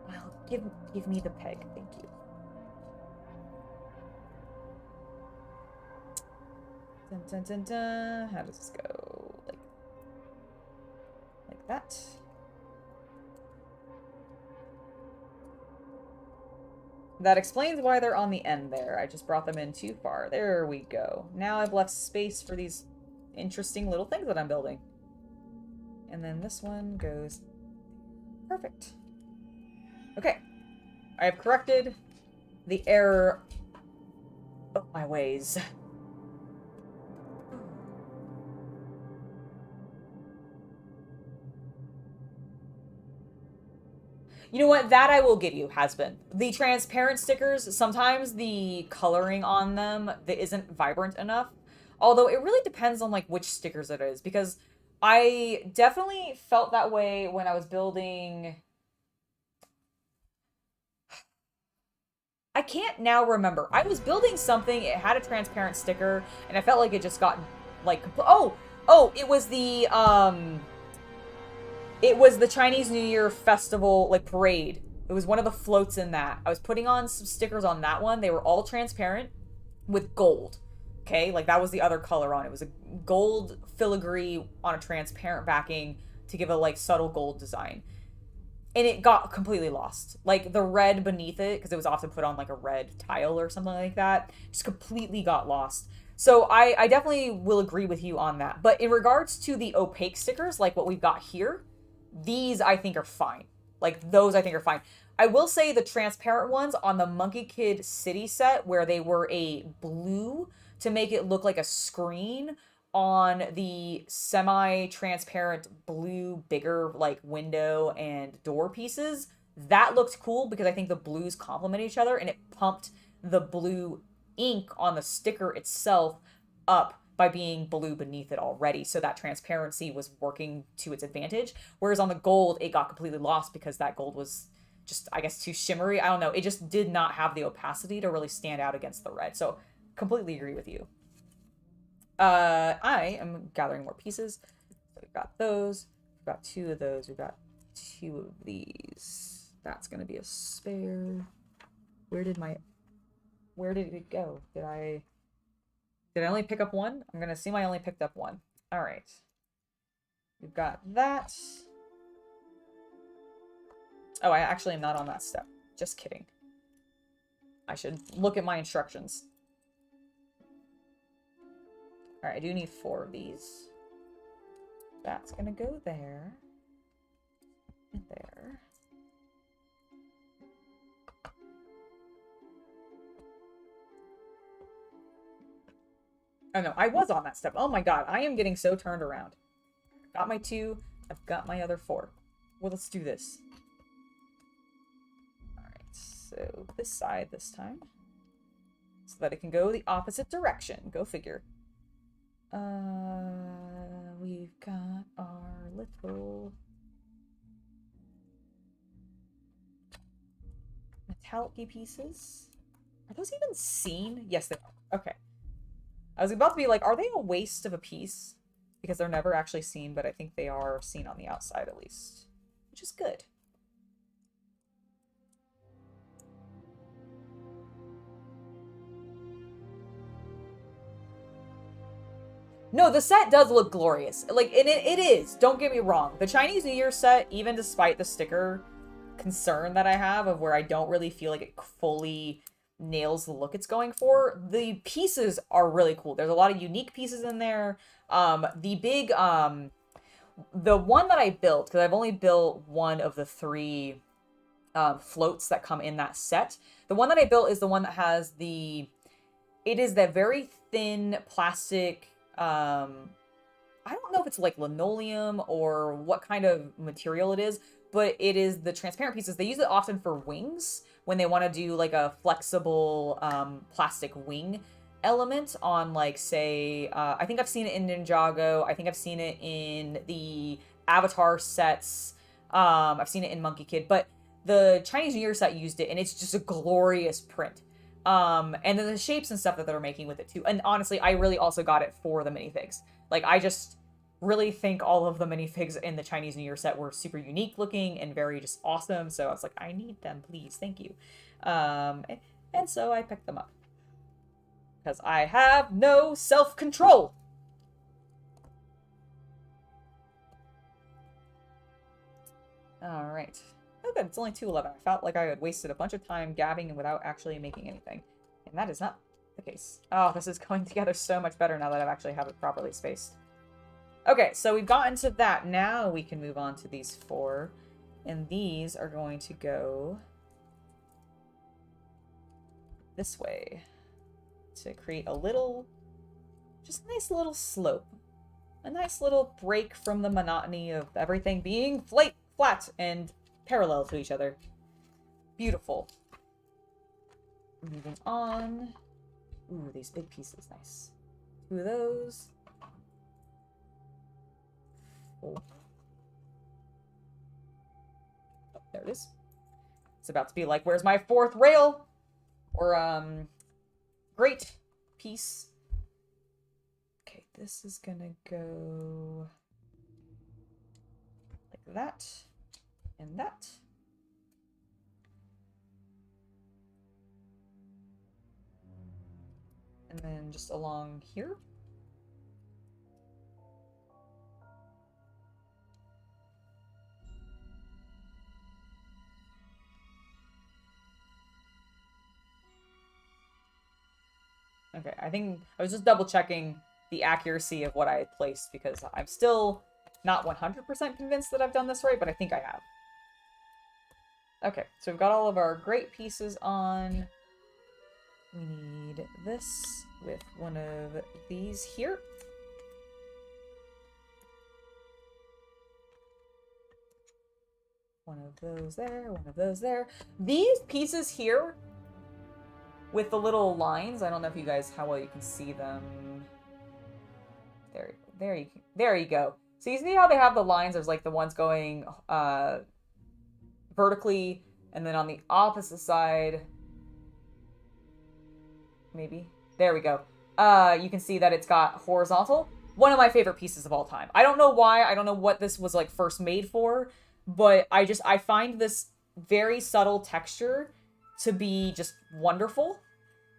Well, give me the peg, thank you. Dun, dun, dun, dun. How does this go? Like that. That explains why they're on the end there. I just brought them in too far. There we go. Now I've left space for these interesting little things that I'm building. And then this one goes... Perfect. Okay. I have corrected the error of my ways. You know what? That I will give you, has been. The transparent stickers, sometimes the coloring on them that isn't vibrant enough. Although it really depends on like which stickers it is, because I definitely felt that way when I was building. I can't now remember. I was building something, it had a transparent sticker, and I felt like it just got like it was the Chinese New Year festival, like, parade. It was one of the floats in that. I was putting on some stickers on that one. They were all transparent with gold. Okay? Like, that was the other color on it. It was a gold filigree on a transparent backing to give a, like, subtle gold design. And it got completely lost. Like, the red beneath it, because it was often put on, like, a red tile or something like that, just completely got lost. So I definitely will agree with you on that. But in regards to the opaque stickers, like what we've got here, these I think are fine. Like, those I think are fine. I will say the transparent ones on the Monkey Kid City set, where they were a blue to make it look like a screen on the semi-transparent blue, bigger, like, window and door pieces, that looked cool because I think the blues complement each other, and it pumped the blue ink on the sticker itself up by being blue beneath it already, so that transparency was working to its advantage. Whereas on the gold, it got completely lost because that gold was just, I guess, too shimmery. I don't know. It just did not have the opacity to really stand out against the red. So completely agree with you. I am gathering more pieces. So we've got those. We've got 2 of those. We've got 2 of these. That's going to be a spare. Where did it go? Did I only pick up one? I'm going to assume I only picked up one. All right. We've got that. Oh, I actually am not on that step. Just kidding. I should look at my instructions. All right, I do need 4 of these. That's going to go there. And there. Oh no, I was on that step. Oh my god, I am getting so turned around. Got my 2, I've got my other 4. Well, let's do this. Alright, so this side this time. So that it can go the opposite direction. Go figure. We've got our little metallic pieces. Are those even seen? Yes, they are. Okay. I was about to be like, are they a waste of a piece? Because they're never actually seen, but I think they are seen on the outside at least. Which is good. No, the set does look glorious. Like, it is. Don't get me wrong. The Chinese New Year set, even despite the sticker concern that I have of where I don't really feel like it fully nails the look it's going for, the pieces are really cool. There's a lot of unique pieces in there. The one that I built, because I've only built one of the 3 floats that come in that set. The one that I built is the one that has it is that very thin plastic, I don't know if it's like linoleum or what kind of material it is, but it is the transparent pieces. They use it often for wings when they want to do like a flexible plastic wing element on, like, say, I think I've seen it in Ninjago. I think I've seen it in the Avatar sets. I've seen it in Monkey Kid, but the Chinese New Year set used it, and it's just a glorious print. And then the shapes and stuff that they're making with it too. And honestly, I really also got it for the minifigs. Like, I just really think all of the minifigs in the Chinese New Year set were super unique looking and very just awesome. So I was like, I need them, please. Thank you. And so I picked them up. Because I have no self-control. Alright. Oh good, it's only 2:11. I felt like I had wasted a bunch of time gabbing without actually making anything. And that is not the case. Oh, this is going together so much better now that I've actually have it properly spaced. Okay, so we've gotten to that. Now we can move on to these 4. And these are going to go this way to create a little, just a nice little slope. A nice little break from the monotony of everything being flat and parallel to each other. Beautiful. Moving on. Ooh, these big pieces, nice. 2 of those. 4. Oh, there it is. It's about to be like, where's my 4th rail? Or, great piece. Okay, this is gonna go like that, and that. And then just along here. Okay, I think I was just double checking the accuracy of what I had placed because I'm still not 100% convinced that I've done this right, but I think I have. Okay, so we've got all of our great pieces on. We need this with one of these here. One of those there, one of those there. These pieces here with the little lines, I don't know if you guys, how well you can see them. There you go. So you see how they have the lines? There's like the ones going vertically, and then on the opposite side, maybe. There we go. You can see that it's got horizontal. One of my favorite pieces of all time. I don't know why. I don't know what this was like first made for, but I find this very subtle texture to be just wonderful.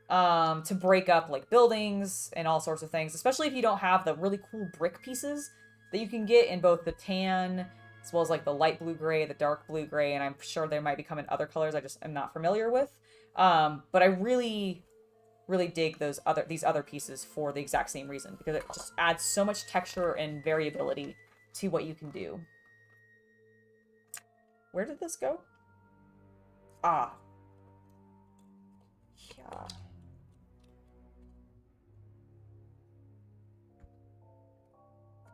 To break up like buildings and all sorts of things, especially if you don't have the really cool brick pieces that you can get in both the tan as well as like the light blue gray, the dark blue gray, and I'm sure there might be come in other colors I just am not familiar with. But I really dig these other pieces for the exact same reason, because it just adds so much texture and variability to what you can do. Where did this go? Ah. Yeah.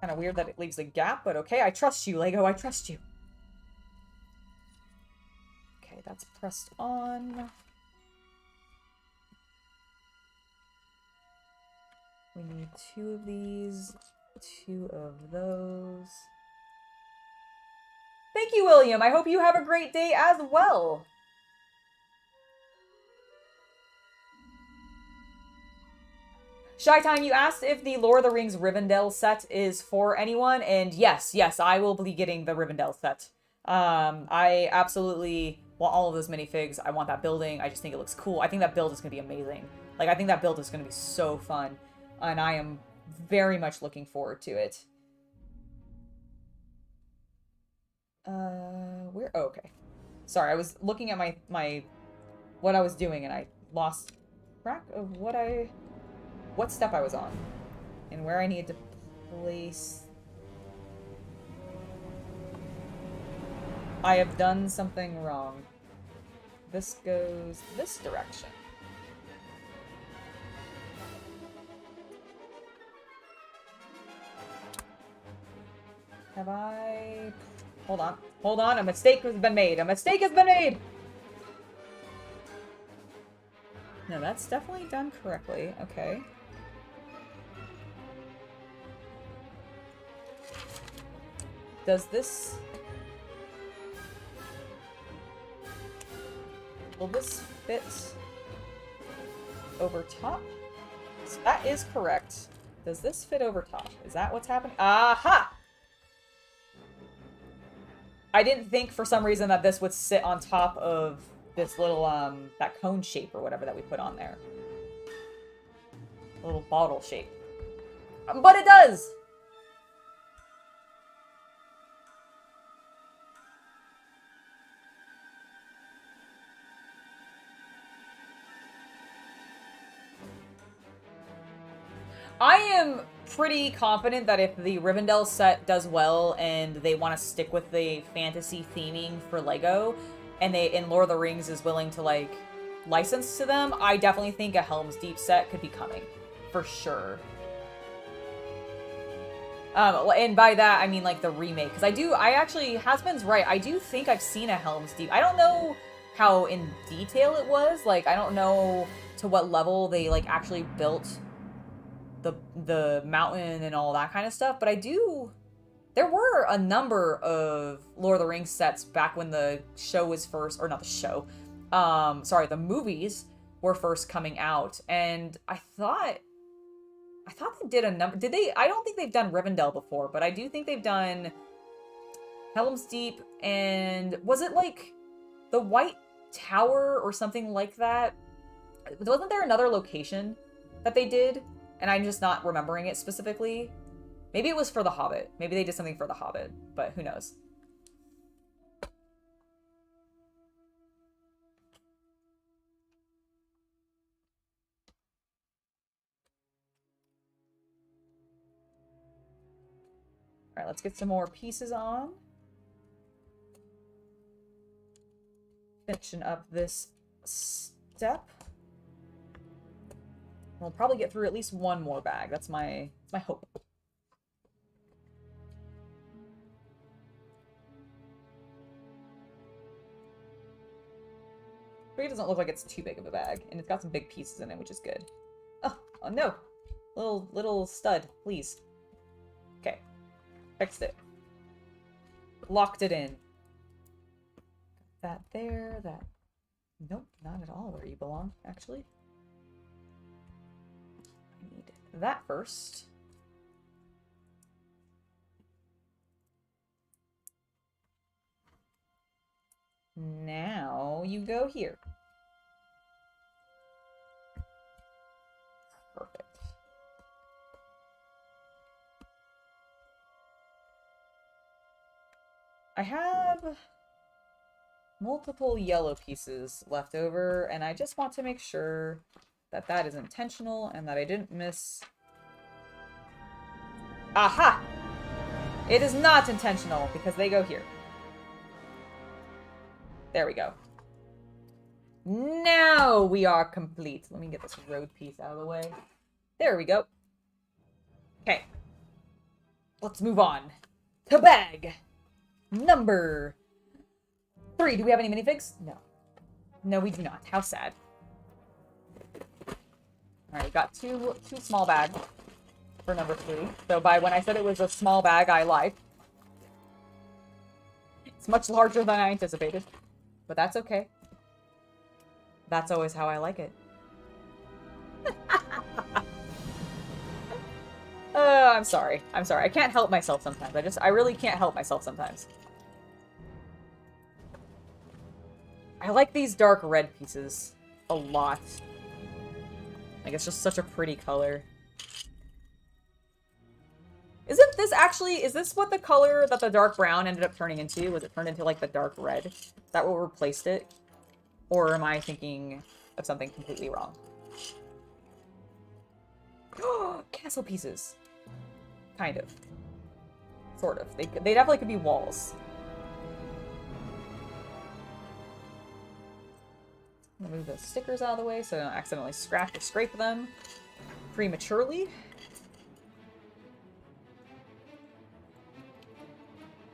Kind of weird that it leaves a gap, but okay. I trust you, Lego. I trust you. Okay, that's pressed on. We need 2 of these, 2 of those. Thank you, William. I hope you have a great day as well. Shy Time, you asked if the Lord of the Rings Rivendell set is for anyone, and yes, I will be getting the Rivendell set. I absolutely want all of those minifigs. I want that building. I just think it looks cool. I think that build is going to be amazing. Like, I think that build is going to be so fun, and I am very much looking forward to it. Where? Oh, okay. Sorry, I was looking at what I was doing, and I lost track of what step I was on and where I needed to place. I have done something wrong. This goes this direction. Have I... Hold on. Hold on. A mistake has been made. A mistake has been made! No, that's definitely done correctly. Okay. Does this... Will this fit over top? So that is correct. Does this fit over top? Is that what's happening? Aha! I didn't think for some reason that this would sit on top of this little, that cone shape or whatever that we put on there. A little bottle shape. But it does! I am pretty confident that if the Rivendell set does well and they want to stick with the fantasy theming for LEGO, and Lord of the Rings is willing to, like, license to them, I definitely think a Helm's Deep set could be coming. For sure. And by that, I mean, like, the remake. Because Hasbin's right, I do think I've seen a Helm's Deep. I don't know how in detail it was. Like, I don't know to what level they, like, actually built the mountain and all that kind of stuff. But there were a number of Lord of the Rings sets back when the show was first, or not the show, the movies were first coming out. And I thought they did a number. Did they? I don't think they've done Rivendell before, but I do think they've done Helm's Deep, and was it like the White Tower or something like that? Wasn't there another location that they did? And I'm just not remembering it specifically. Maybe it was for The Hobbit. Maybe they did something for The Hobbit, but who knows? All right, let's get some more pieces on. Finishing up this step. We'll probably get through at least one more bag. That's my hope. It doesn't look like it's too big of a bag, and it's got some big pieces in it, which is good. Oh no! Little stud, please. Okay. Fixed it. Locked it in. That there, that... Nope, not at all where you belong, actually. I need that first. Now you go here. Perfect. I have multiple yellow pieces left over, and I just want to make sure that that is intentional and that I didn't miss... Aha! It is not intentional because they go here. There we go. Now we are complete. Let me get this road piece out of the way. There we go. Okay. Let's move on to bag number 3. Do we have any minifigs? No. No, we do not. How sad. Alright, we got two small bags for number 3. So by when I said it was a small bag, I lied. It's much larger than I anticipated. But that's okay. That's always how I like it. I'm sorry. I'm sorry. I can't help myself sometimes. I really can't help myself sometimes. I like these dark red pieces a lot. Like, it's just such a pretty color. Isn't this actually, is this what the color that the dark brown ended up turning into? Was it turned into, like, the dark red? Is that what replaced it? Or am I thinking of something completely wrong? Castle pieces. Kind of. Sort of. They definitely could be walls. I'm gonna move the stickers out of the way so I don't accidentally scratch or scrape them prematurely.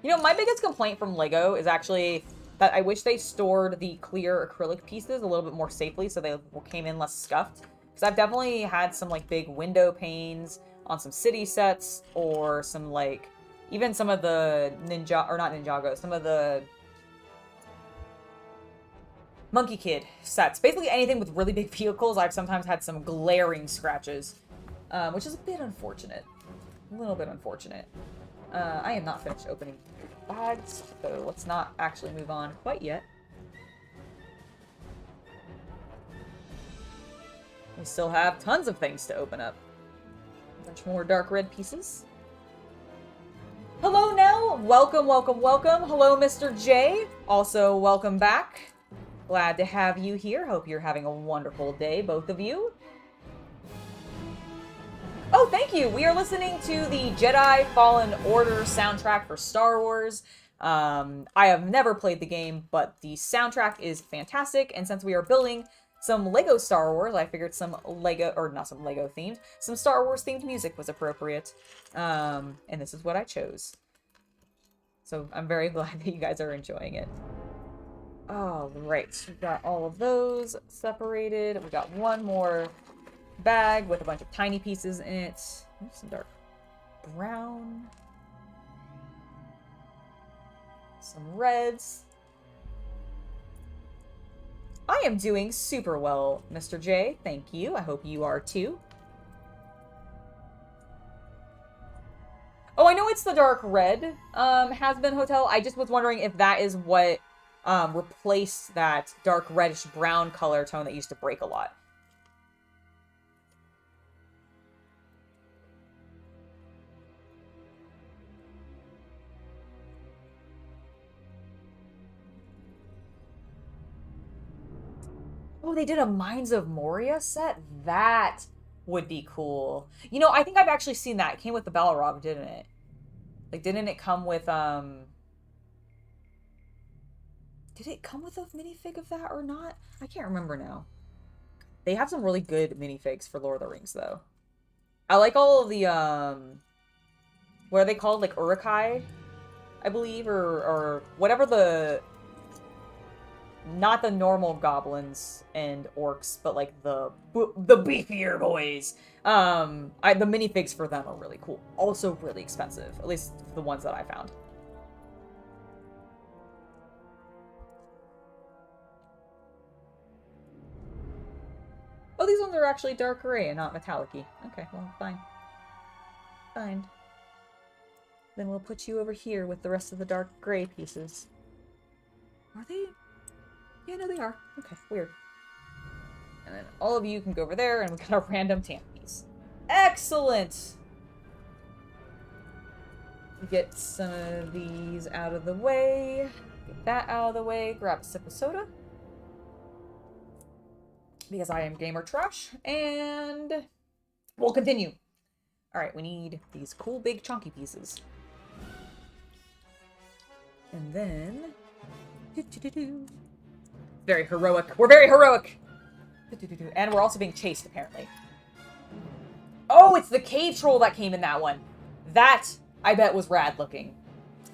You know, my biggest complaint from LEGO is actually that I wish they stored the clear acrylic pieces a little bit more safely so they came in less scuffed. Because I've definitely had some, like, big window panes on some city sets, or some, like, even some of the some of the Monkey Kid sets. Basically anything with really big vehicles, I've sometimes had some glaring scratches, which is a bit unfortunate. A little bit unfortunate. I am not finished opening bags, so let's not actually move on quite yet. We still have tons of things to open up. A bunch more dark red pieces. Hello, Nell! Welcome, welcome, welcome. Hello, Mr. J. Also, welcome back. Glad to have you here. Hope you're having a wonderful day, both of you. Oh, thank you! We are listening to the Jedi Fallen Order soundtrack for Star Wars. I have never played the game, but the soundtrack is fantastic, and since we are building some Lego Star Wars. I figured some Lego, or not some Lego themed, some Star Wars themed music was appropriate. And this is what I chose. So I'm very glad that you guys are enjoying it. All right, we've got all of those separated. We've got one more bag with a bunch of tiny pieces in it. Some dark brown. Some reds. I am doing super well, Mr. J. Thank you. I hope you are too. Oh, I know it's the dark red has-been hotel. I just was wondering if that is what replaced that dark reddish brown color tone that used to break a lot. Oh, they did a Mines of Moria set? That would be cool. You know, I think I've actually seen that. It came with the Balrog, didn't it? Like, didn't it come with, Did it come with a minifig of that or not? I can't remember now. They have some really good minifigs for Lord of the Rings, though. I like all of the, what are they called? Like, Urukai, I believe, or whatever the... Not the normal goblins and orcs, but like the beefier boys. The minifigs for them are really cool. Also really expensive, at least the ones that I found. Oh, these ones are actually dark gray and not metallic-y. Okay, well, fine. Fine. Then we'll put you over here with the rest of the dark gray pieces. Are they? Yeah, no, they are. Okay, weird. And then all of you can go over there, and we got a random tan piece. Excellent! Get some of these out of the way. Get that out of the way. Grab a sip of soda. Because I am gamer trash. And we'll continue. Alright, we need these cool big chunky pieces. And then... Very heroic. We're very heroic! And we're also being chased, apparently. Oh, it's the cave troll that came in that one. That, I bet, was rad looking.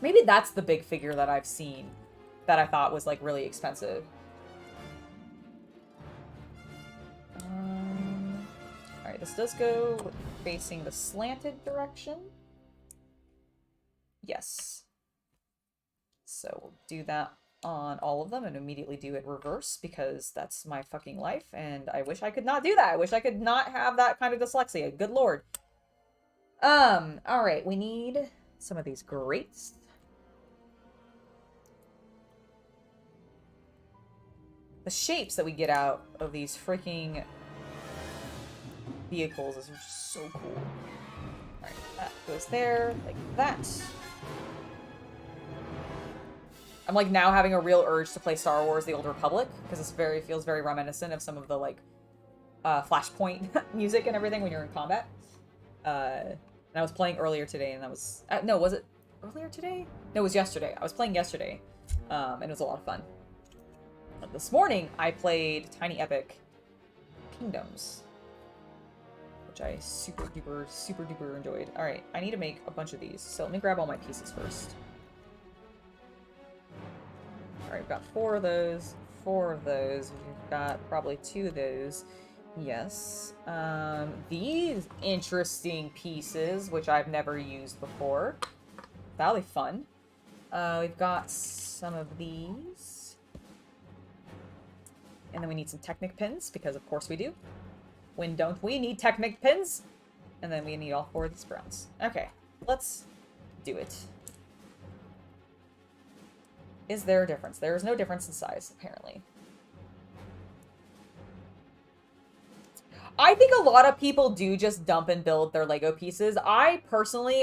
Maybe that's the big figure that I've seen that I thought was, like, really expensive. Alright, this does go facing the slanted direction. Yes. So we'll do that on all of them and immediately do it reverse because that's my fucking life and I wish I could not do that. I wish I could not have that kind of dyslexia. Good lord. Alright, we need some of these grates. The shapes that we get out of these freaking vehicles is just so cool. Alright, that goes there, like that. I'm like now having a real urge to play Star Wars: The Old Republic because this feels very reminiscent of some of the like Flashpoint music and everything when you're in combat. And I was playing earlier today, and that was no, was it earlier today? No, it was yesterday. I was playing yesterday, and it was a lot of fun. But this morning I played Tiny Epic Kingdoms, which I super duper enjoyed. All right, I need to make a bunch of these, so let me grab all my pieces first. Alright, we've got 4 of those, 4 of those. We've got probably 2 of those. Yes. These interesting pieces, which I've never used before. That'll be fun. We've got some of these. And then we need some Technic pins, because of course we do. When don't we need Technic pins? And then we need all 4 of these browns. Okay, let's do it. Is there a difference? There is no difference in size, apparently. I think a lot of people do just dump and build their Lego pieces. I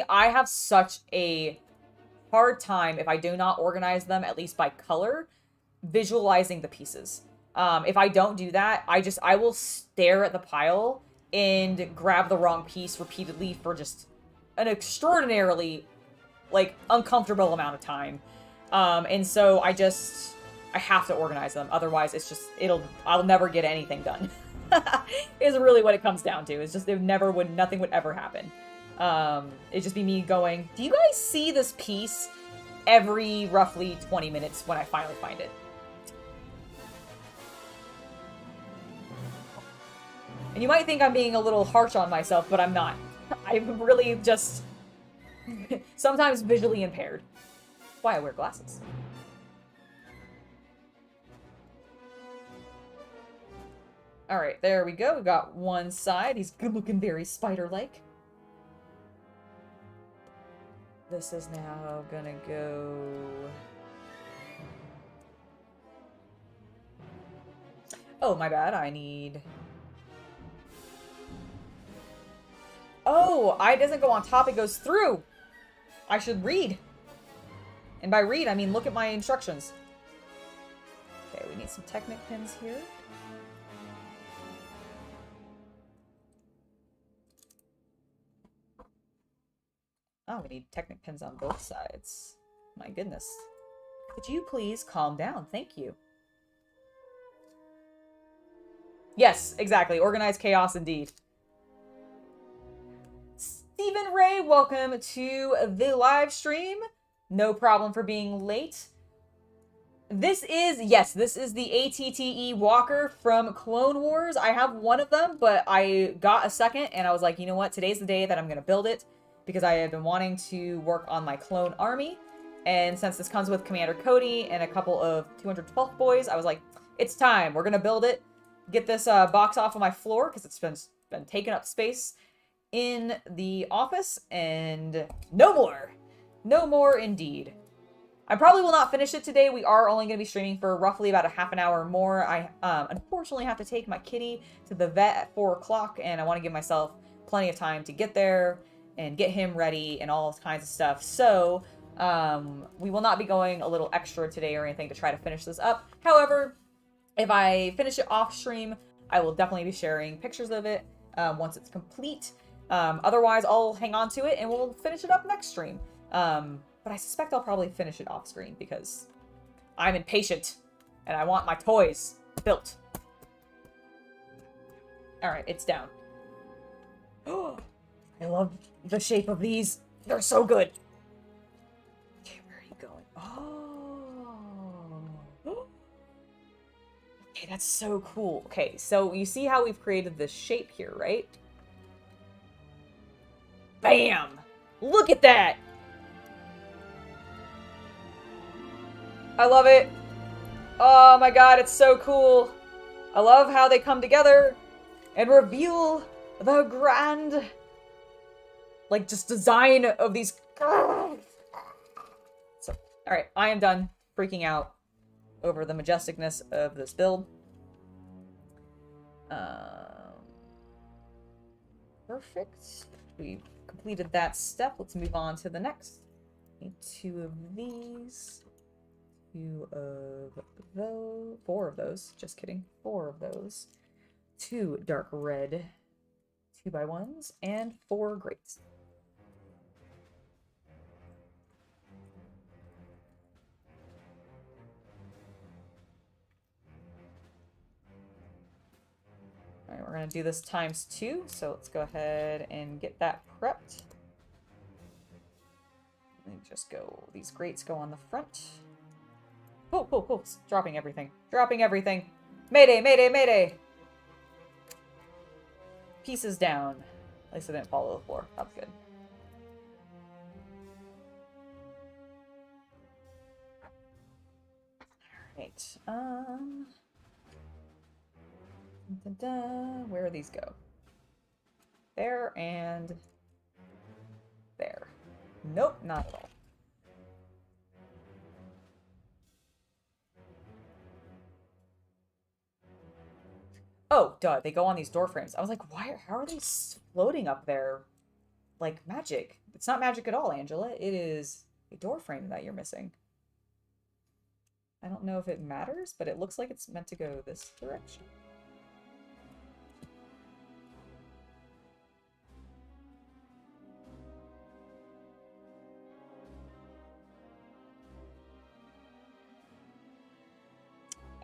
have such a hard time, if I do not organize them, at least by color, visualizing the pieces. If I don't do that, I will stare at the pile and grab the wrong piece repeatedly for just an extraordinarily, like, uncomfortable amount of time. And so I just I have to organize them. Otherwise, it's just, I'll never get anything done. Is really what it comes down to. It's just, nothing would ever happen. It'd just be me going, do you guys see this piece every roughly 20 minutes when I finally find it? And you might think I'm being a little harsh on myself, but I'm not. I'm really just sometimes visually impaired. That's why I wear glasses. Alright, there we go. We got one side. He's good looking, very spider-like. This is now gonna go... Oh, my bad. I need... Oh, it doesn't go on top, it goes through. I should read. And by read, I mean look at my instructions. Okay, we need some Technic pins here. Oh, we need Technic pins on both sides. My goodness. Could you please calm down? Thank you. Yes, exactly. Organized chaos indeed. Stephen Ray, welcome to the live stream. No problem for being late. This is the ATTE Walker from Clone Wars. I have one of them, but I got a second, and I was like, you know what? Today's the day that I'm going to build it, because I have been wanting to work on my clone army. And since this comes with Commander Cody and a couple of 212th boys, I was like, it's time. We're going to build it. Get this box off of my floor, because it's been taking up space in the office, and no more. No more indeed. I probably will not finish it today. We are only going to be streaming for roughly about a half an hour more. I unfortunately have to take my kitty to the vet at 4 o'clock, and I want to give myself plenty of time to get there and get him ready and all kinds of stuff. So we will not be going a little extra today or anything to try to finish this up. However, if I finish it off stream, I will definitely be sharing pictures of it once it's complete. Otherwise, I'll hang on to it and we'll finish it up next stream. But I suspect I'll probably finish it off screen because I'm impatient and I want my toys built. Alright, it's down. Oh, I love the shape of these. They're so good. Okay, where are you going? Oh. Okay, that's so cool. Okay, so you see how we've created this shape here, right? Bam! Look at that! I love it. Oh my god, it's so cool. I love how they come together and reveal the grand, like, just design of these. So, alright, I am done freaking out over the majesticness of this build. Perfect. We've completed that step. Let's move on to the next. Need 2 of these. 2 of those. 4 of those. Just kidding. 4 of those. 2 dark red 2x1s and 4 grates. Alright, we're going to do this times 2, so let's go ahead and get that prepped. Let me just go, these grates go on the front. Oh, oh, oh, it's dropping everything. Dropping everything. Mayday, mayday, mayday! Pieces down. At least I didn't fall to the floor. That's good. Alright, where do these go? There and there. Nope, not at all. Oh, duh, they go on these door frames. I was like, how are they floating up there like magic? It's not magic at all, Angela. It is a door frame that you're missing. I don't know if it matters, but it looks like it's meant to go this direction.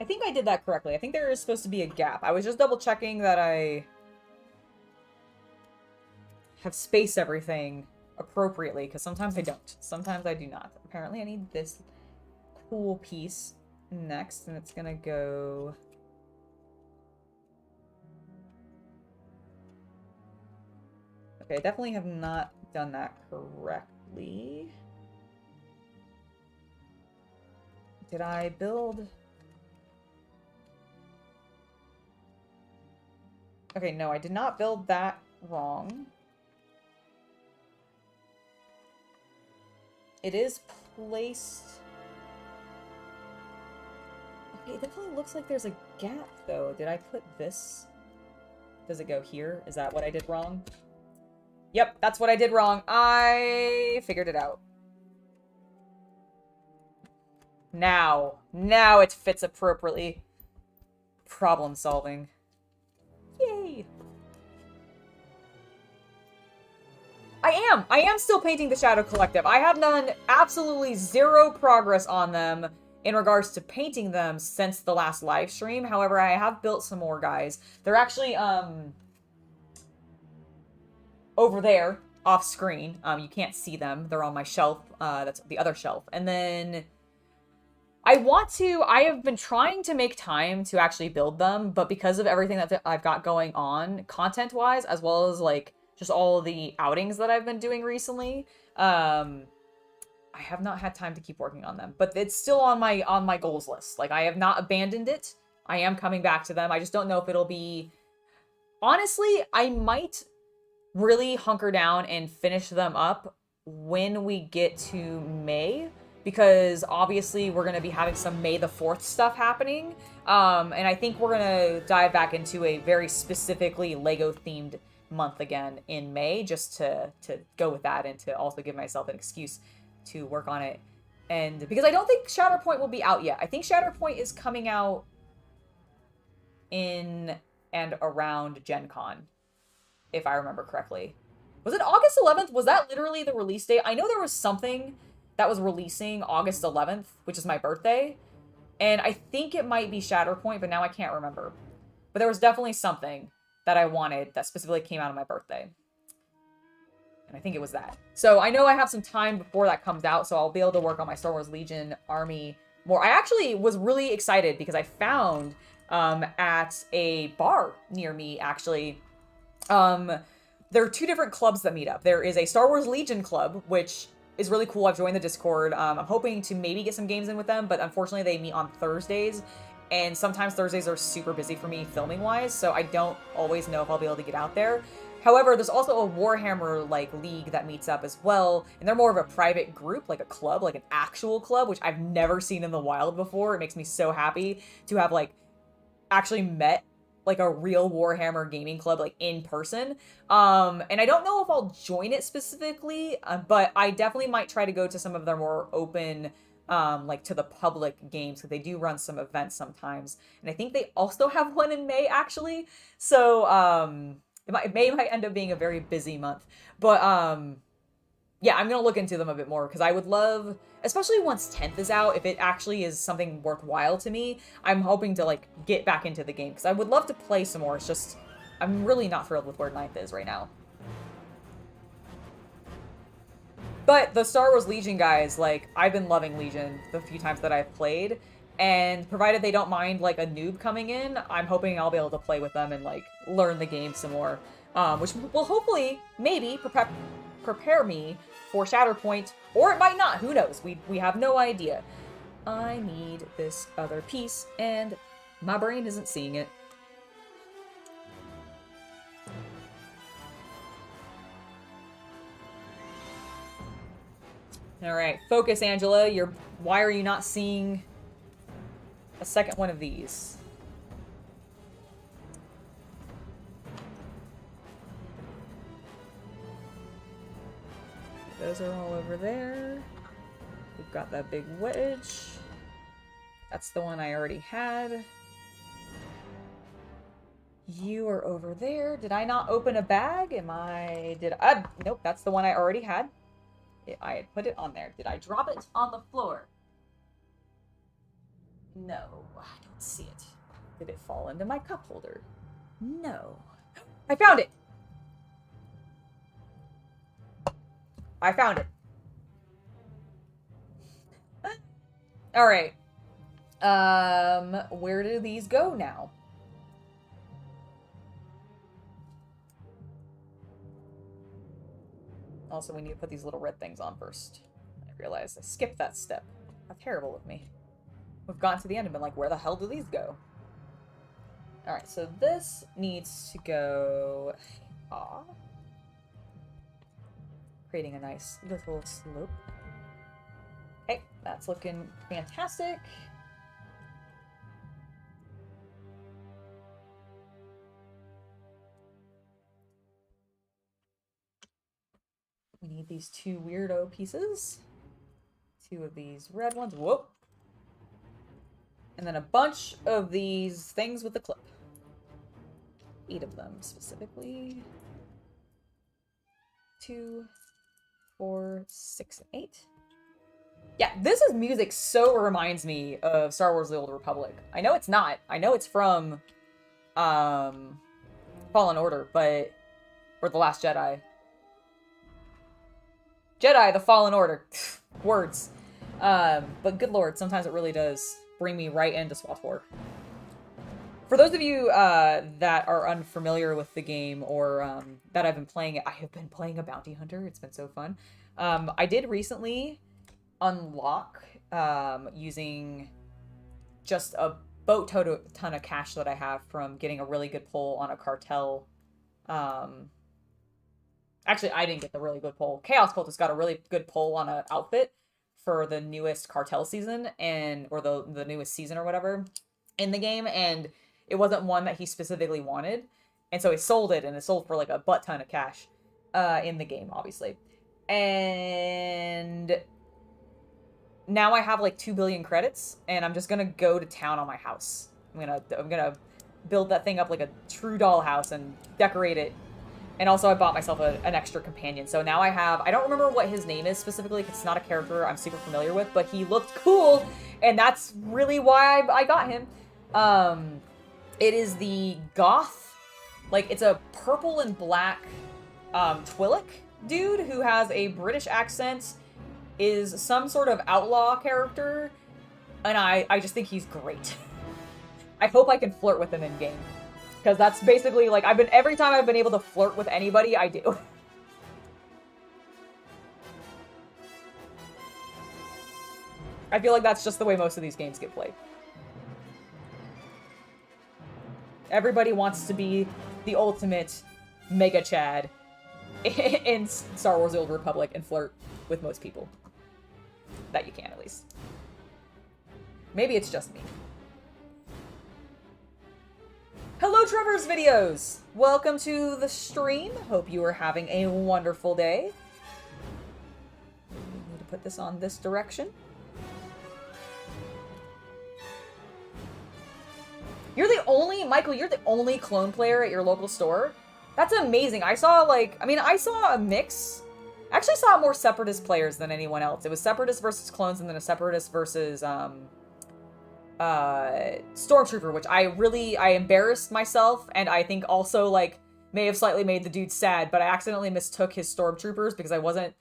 I think I did that correctly. I think there is supposed to be a gap. I was just double checking that I have spaced everything appropriately, because sometimes I don't. Sometimes I do not. Apparently I need this cool piece next, and it's gonna go... Okay, I definitely have not done that correctly. Did I build... Okay, no, I did not build that wrong. It is placed... Okay, it definitely looks like there's a gap, though. Did I put this... Does it go here? Is that what I did wrong? Yep, that's what I did wrong. I figured it out. Now it fits appropriately. Problem solving. Yay! I am still painting the Shadow Collective. I have done absolutely zero progress on them in regards to painting them since the last live stream. However, I have built some more, guys. They're actually, over there, off screen. You can't see them. They're on my shelf. That's the other shelf. And then I have been trying to make time to actually build them, but because of everything that I've got going on content-wise, as well as, like, just all of the outings that I've been doing recently, I have not had time to keep working on them. But it's still on my goals list. Like, I have not abandoned it. I am coming back to them. I just don't know if it'll be... Honestly, I might really hunker down and finish them up when we get to May, because obviously we're going to be having some May the 4th stuff happening. And I think we're going to dive back into a very specifically Lego-themed month again in May, just to go with that and to also give myself an excuse to work on it. And because I don't think Shatterpoint will be out yet. I think Shatterpoint is coming out in and around Gen Con, if I remember correctly. Was it August 11th? Was that literally the release date? I know there was something that was releasing August 11th, which is my birthday. And I think it might be Shatterpoint, but now I can't remember. But there was definitely something that I wanted that specifically came out on my birthday. And I think it was that. So I know I have some time before that comes out, so I'll be able to work on my Star Wars Legion army more. I actually was really excited because I found at a bar near me, actually, there are two different clubs that meet up. There is a Star Wars Legion club, which is really cool. I've joined the Discord. I'm hoping to maybe get some games in with them, but unfortunately they meet on Thursdays, and sometimes Thursdays are super busy for me filming-wise, so I don't always know if I'll be able to get out there. However, there's also a Warhammer, like, league that meets up as well, and they're more of a private group, like a club, like an actual club, which I've never seen in the wild before. It makes me so happy to have, like, actually met like a real Warhammer gaming club, like in person. And I don't know if I'll join it specifically, but I definitely might try to go to some of their more open, like to the public games, because they do run some events sometimes. And I think they also have one in May, actually. So, May might end up being a very busy month. But, yeah, I'm going to look into them a bit more, because I would love, especially once 10th is out, if it actually is something worthwhile to me, I'm hoping to, like, get back into the game, because I would love to play some more. It's just, I'm really not thrilled with where 9th is right now. But the Star Wars Legion guys, like, I've been loving Legion the few times that I've played, and provided they don't mind, like, a noob coming in, I'm hoping I'll be able to play with them and, like, learn the game some more, which will hopefully, maybe, prepare me for Shatterpoint, or it might not. Who knows? We have no idea. I need this other piece, and my brain isn't seeing it. All right, focus, Angela. Why are you not seeing a second one of these? Those are all over there. We've got that big wedge. That's the one I already had. You are over there. Did I not open a bag? Nope, that's the one I already had. I had put it on there. Did I drop it on the floor? No, I don't see it. Did it fall into my cup holder? No. I found it! I found it. Alright. Where do these go now? Also, we need to put these little red things on first. I realized I skipped that step. How terrible of me. We've gotten to the end and been like, where the hell do these go? Alright, so this needs to go... creating a nice little slope. Okay, that's looking fantastic. We need these two weirdo pieces. Two of these red ones. Whoop! And then a bunch of these things with the clip. 8 of them specifically. 2, 4, 6, and 8. Yeah, this is music so reminds me of Star Wars: The Old Republic. I know it's not. I know it's from Fallen Order, but... or The Last Jedi. Jedi, The Fallen Order. Words. But good lord, sometimes it really does bring me right into SWTOR. For those of you that are unfamiliar with the game or that I've been playing it, I have been playing a bounty hunter. It's been so fun. I did recently unlock using just a boat ton of cash that I have from getting a really good pull on a cartel. Actually, I didn't get the really good pull. Chaos Cultist got a really good pull on an outfit for the newest cartel season or the newest season or whatever in the game, and it wasn't one that he specifically wanted, and so he sold it, and it sold for like a butt ton of cash in the game, obviously. And now I have like 2 billion credits, and I'm just gonna go to town on my house. I'm gonna build that thing up like a true dollhouse and decorate it. And also I bought myself an extra companion. So now I have, I don't remember what his name is specifically because it's not a character I'm super familiar with, but he looked cool, and that's really why I got him. It is the Goth, like it's a purple and black Twi'lek dude who has a British accent, is some sort of outlaw character, and I just think he's great. I hope I can flirt with him in game. Because that's basically, like, every time I've been able to flirt with anybody, I do. I feel like that's just the way most of these games get played. Everybody wants to be the ultimate Mega Chad in Star Wars: The Old Republic and flirt with most people. That you can, at least. Maybe it's just me. Hello, Trevor's Videos! Welcome to the stream. Hope you are having a wonderful day. Need to put this on this direction. You're the only, Michael, you're the only clone player at your local store? That's amazing. I saw, I saw a mix. I actually saw more Separatist players than anyone else. It was Separatist versus clones and then a Separatist versus, Stormtrooper, which I embarrassed myself, and I think also, like, may have slightly made the dude sad, but I accidentally mistook his Stormtroopers because I wasn't,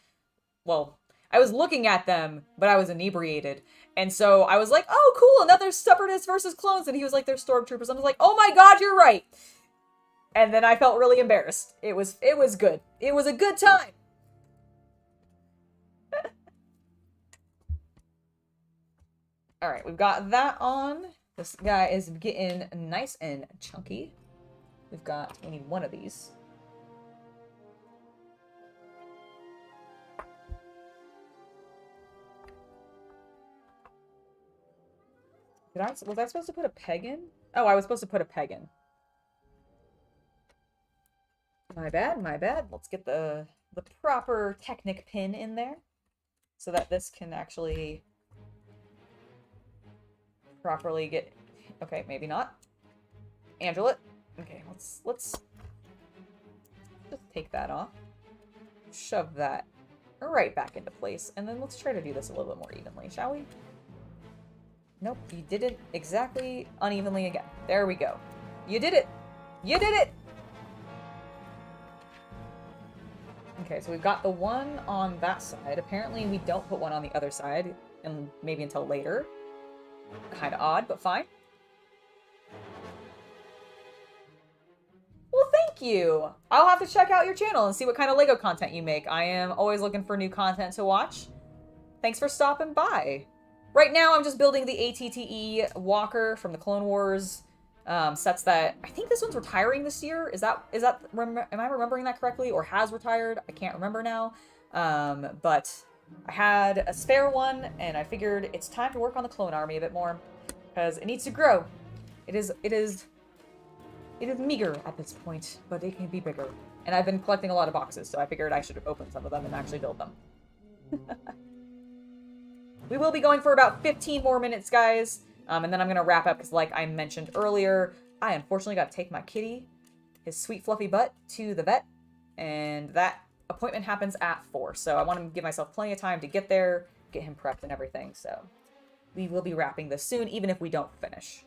well, I was looking at them, but I was inebriated, and so I was like, oh, cool, another Separatists versus clones, and he was like, they're Stormtroopers. I was like, oh my god, you're right! And then I felt really embarrassed. It was good. It was a good time! Alright, we've got that on. This guy is getting nice and chunky. We need one of these. Was I supposed to put a peg in? Oh, I was supposed to put a peg in. My bad, my bad. Let's get the proper Technic pin in there so that this can actually properly get... Okay, maybe not. Angela. Okay, let's just take that off. Shove that right back into place, and then let's try to do this a little bit more evenly, shall we? Nope, you did it exactly unevenly again. There we go. You did it! You did it! Okay, so we've got the one on that side. Apparently we don't put one on the other side, and maybe until later. Kind of odd, but fine. Well, thank you! I'll have to check out your channel and see what kind of LEGO content you make. I am always looking for new content to watch. Thanks for stopping by. Right now, I'm just building the ATTE Walker from the Clone Wars sets that... I think this one's retiring this year. Am I remembering that correctly? Or has retired? I can't remember now. But I had a spare one, and I figured it's time to work on the clone army a bit more. Because it needs to grow. It is meager at this point, but it can be bigger. And I've been collecting a lot of boxes, so I figured I should open some of them and actually build them. We will be going for about 15 more minutes, guys. And then I'm going to wrap up because, like I mentioned earlier, I unfortunately got to take my kitty, his sweet fluffy butt, to the vet. And that appointment happens at 4. So I want to give myself plenty of time to get there, get him prepped and everything. So we will be wrapping this soon, even if we don't finish.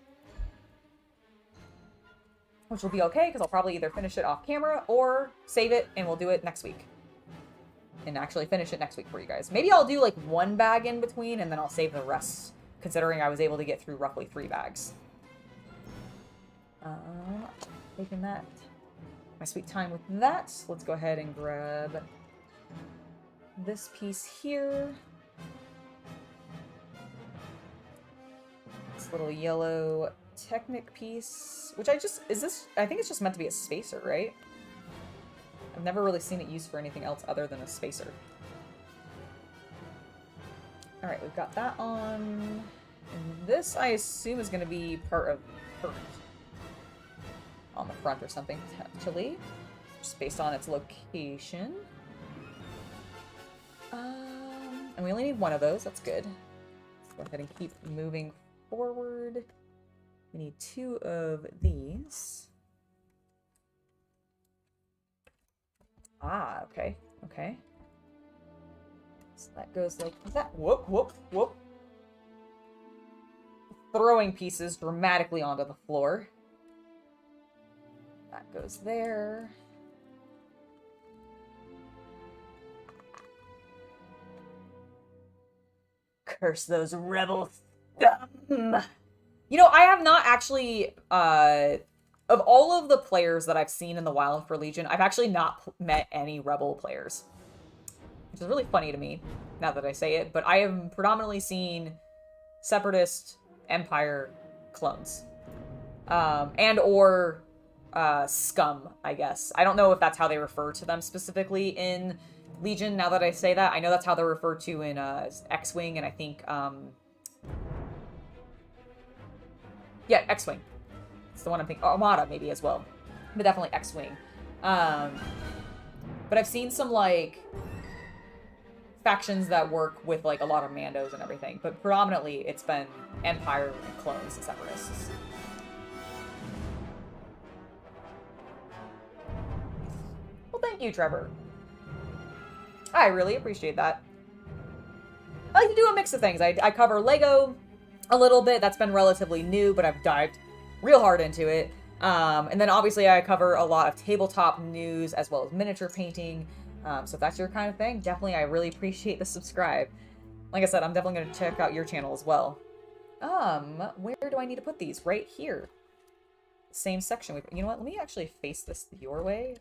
Which will be okay, because I'll probably either finish it off camera or save it, and we'll do it next week. And actually finish it next week for you guys. Maybe I'll do like one bag in between, and then I'll save the rest, considering I was able to get through roughly 3 bags. Taking that. My sweet time with that. Let's go ahead and grab this piece here. This little yellow Technic piece, which I think it's just meant to be a spacer, right? I've never really seen it used for anything else other than a spacer. Alright, we've got that on. And this, I assume, is going to be part of permanent. On the front or something, potentially. Just based on its location. And we only need one of those, that's good. Let's go ahead and keep moving forward. We need 2 of these. Ah, okay. Okay. So that goes like that. Whoop, whoop, whoop. Throwing pieces dramatically onto the floor. That goes there. Curse those rebel scum. You know, I have not actually, of all of the players that I've seen in the wild for Legion, I've actually not met any Rebel players. Which is really funny to me, now that I say it, but I have predominantly seen Separatist, Empire clones. And/or scum, I guess. I don't know if that's how they refer to them specifically in Legion, now that I say that. I know that's how they're referred to in X-Wing, and I think, yeah, X-Wing. It's the one I'm thinking. Armada, maybe, as well. But definitely X-Wing. But I've seen some, like, factions that work with, like, a lot of Mandos and everything. But predominantly, it's been Empire and clones and Separatists. Well, thank you, Trevor. I really appreciate that. I like to do a mix of things. I cover LEGO a little bit. That's been relatively new, but I've dived real hard into it. And then obviously I cover a lot of tabletop news as well as miniature painting. So if that's your kind of thing, definitely I really appreciate the subscribe. Like I said, I'm definitely going to check out your channel as well. Where do I need to put these? Right here. Same section. You know what? Let me actually face this your way.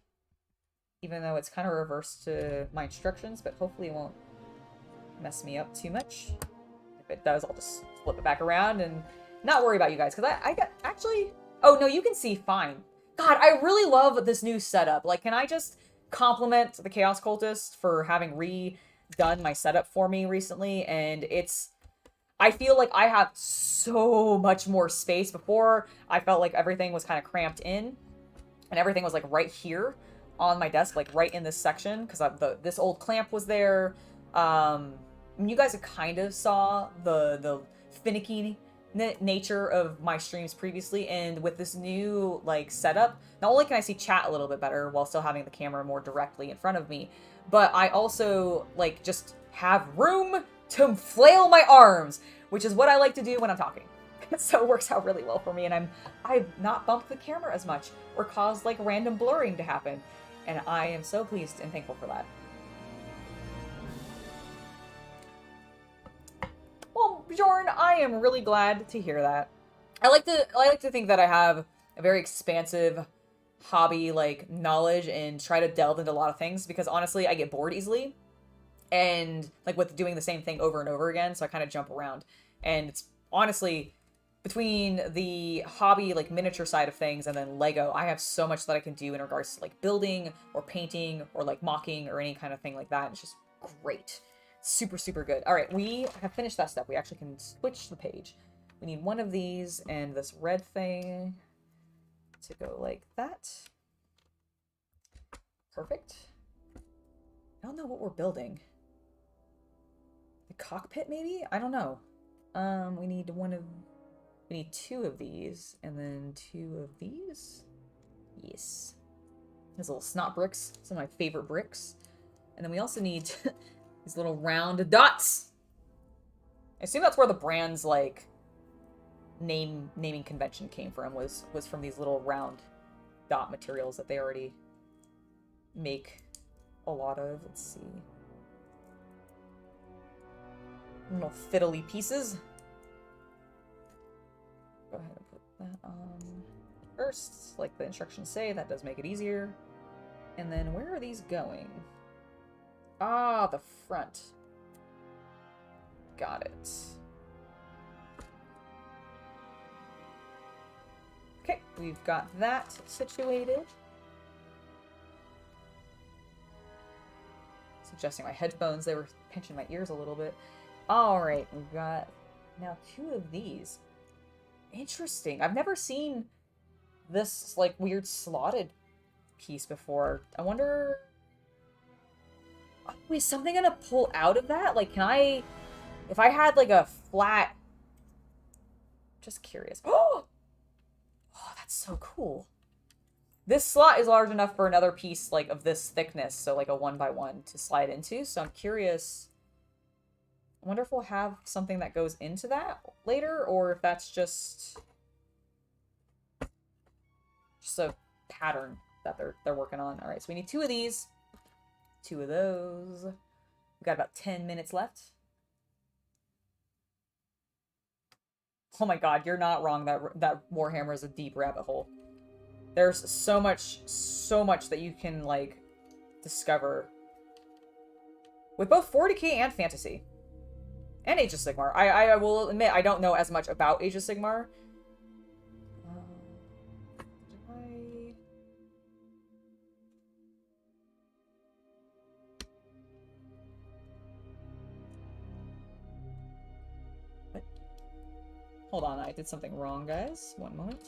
Even though it's kind of reversed to my instructions, but hopefully it won't mess me up too much. If it does, I'll just flip it back around and not worry about you guys. Because I got actually... Oh, no, you can see fine. God, I really love this new setup. Like, can I just compliment the Chaos Cultist for having redone my setup for me recently? And it's... I feel like I have so much more space. Before, I felt like everything was kind of cramped in. And everything was, like, right here on my desk, like, right in this section. Because this old clamp was there. You guys have kind of saw the finicky nature of my streams previously, and with this new like setup, not only can I see chat a little bit better while still having the camera more directly in front of me, but I also like just have room to flail my arms, which is what I like to do when I'm talking. So it works out really well for me, and I've not bumped the camera as much or caused like random blurring to happen, and I am so pleased and thankful for that. Well, Bjorn, I am really glad to hear that. I like to think that I have a very expansive hobby like knowledge and try to delve into a lot of things, because honestly I get bored easily, and like with doing the same thing over and over again, so I kind of jump around. And it's honestly, between the hobby like miniature side of things and then Lego, I have so much that I can do in regards to like building or painting or like mocking or any kind of thing like that. It's just great. Super, super good. All right, we have finished that step. We actually can switch the page. We need one of these and this red thing to go like that. Perfect. I don't know what we're building. The cockpit, maybe? I don't know. We need two of these, and then two of these. Yes. These little snot bricks. Some of my favorite bricks. And then we also need these little round dots. I assume that's where the brand's like naming convention came from, was from these little round dot materials that they already make a lot of. Let's see. Little fiddly pieces. Go ahead and put that on first, like the instructions say. That does make it easier. And then where are these going? Ah, the front. Got it. Okay, we've got that situated. Adjusting my headphones, they were pinching my ears a little bit. Alright, we've got now two of these. Interesting. I've never seen this like weird slotted piece before. I wonder... Oh, is something gonna pull out of that? Like, can I... If I had like a flat... Just curious. Oh, that's so cool. This slot is large enough for another piece like of this thickness, so like a 1x1 to slide into. So I'm curious. I wonder if we'll have something that goes into that later, or if that's just a pattern that they're working on. All right, so we need two of these, two of those. We've got about 10 minutes left. Oh my god, you're not wrong. That Warhammer is a deep rabbit hole. There's so much that you can, like, discover with both 40k and fantasy. And Age of Sigmar. I will admit, I don't know as much about Age of Sigmar. What? Hold on, I did something wrong, guys. One moment.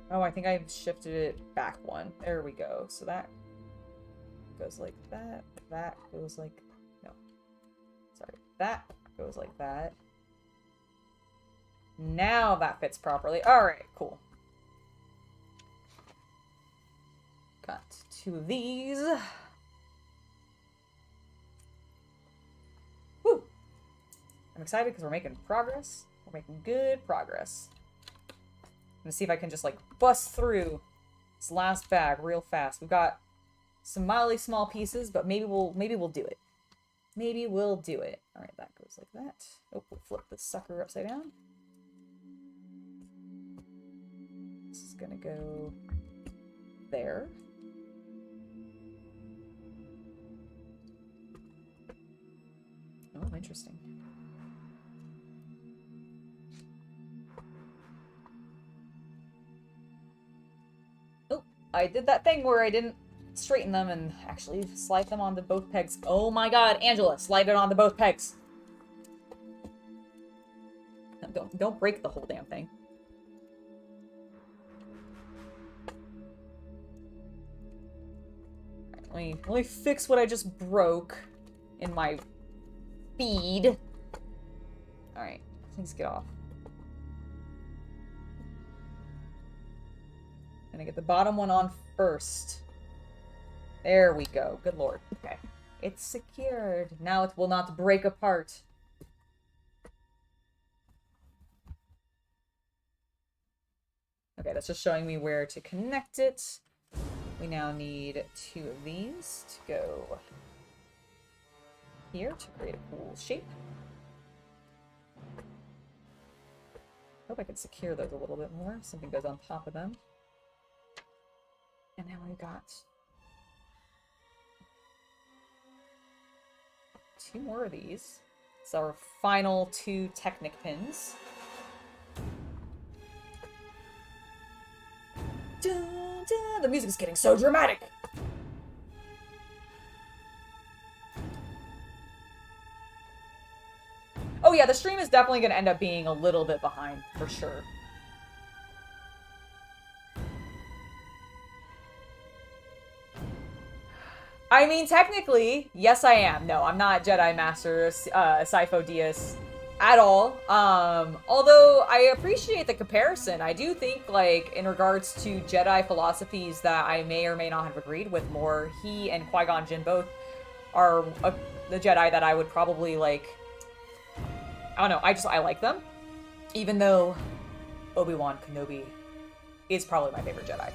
Oh, I think I've shifted it back one. There we go. So that goes like that. That goes like... No. Sorry. That goes like that. Now that fits properly. Alright, cool. Got two of these. Woo! I'm excited because we're making progress. We're making good progress. I'm gonna see if I can just like bust through this last bag real fast. We've got some mildly small pieces, but maybe we'll do it. Maybe we'll do it. All right, that goes like that. Oh, we'll flip this sucker upside down. This is gonna go there. Oh, interesting. I did that thing where I didn't straighten them and actually slide them onto both pegs. Oh my god, Angela, slide it onto both pegs. No, don't break the whole damn thing. Right, let me fix what I just broke in my feed. Alright, please get off. Gonna get the bottom one on first. There we go. Good lord. Okay. It's secured. Now it will not break apart. Okay, that's just showing me where to connect it. We now need 2 of these to go here to create a cool shape. Hope I can secure those a little bit more. Something goes on top of them. And now we've got 2 more of these. It's our final 2 Technic pins. Dun, dun, the music is getting so dramatic. Oh yeah, the stream is definitely going to end up being a little bit behind, for sure. I mean, technically, yes I am. No, I'm not Jedi Master Sifo Dyas at all. Although I appreciate the comparison. I do think, like, in regards to Jedi philosophies that I may or may not have agreed with more, he and Qui-Gon Jinn both are the Jedi that I would probably, like... I don't know, I like them. Even though Obi-Wan Kenobi is probably my favorite Jedi.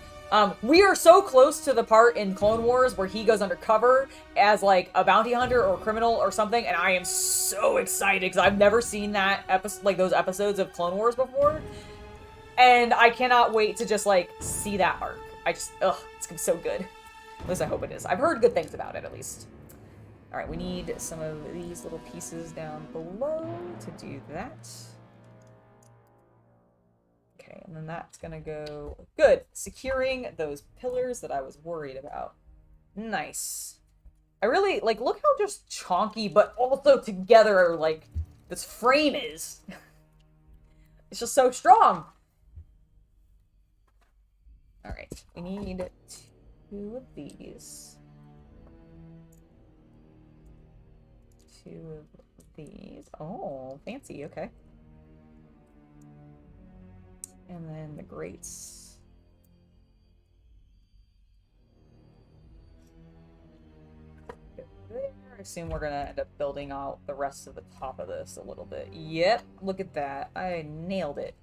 We are so close to the part in Clone Wars where he goes undercover as, like, a bounty hunter or criminal or something, and I am so excited because I've never seen that those episodes of Clone Wars before, and I cannot wait to just, like, see that arc. It's gonna be so good. At least I hope it is. I've heard good things about it, at least. All right, we need some of these little pieces down below to do that. Okay, and then that's gonna go... Good! Securing those pillars that I was worried about. Nice. I really, like, look how just chonky, but also together, like, this frame is. It's just so strong. Alright, we need 2 of these. 2 of these. Oh, fancy, okay. And then the grates. There. I assume we're gonna end up building out the rest of the top of this a little bit. Yep, look at that. I nailed it.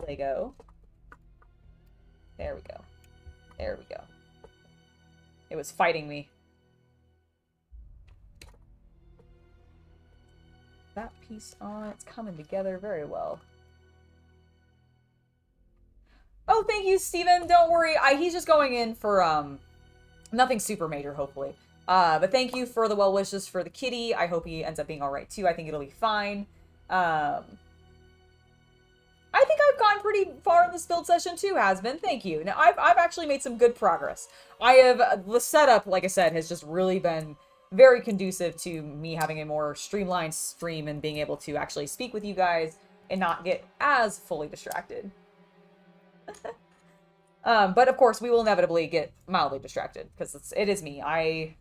Lego. There we go. There we go. It was fighting me. That piece on, it's coming together very well. Oh, thank you, Steven. Don't worry. He's just going in for, nothing super major, hopefully. But thank you for the well wishes for the kitty. I hope he ends up being alright, too. I think it'll be fine. I think I've gone pretty far in this build session, too, Hasbin. Thank you. Now, I've actually made some good progress. The setup, like I said, has just really been very conducive to me having a more streamlined stream and being able to actually speak with you guys and not get as fully distracted. But of course, we will inevitably get mildly distracted because it is me. I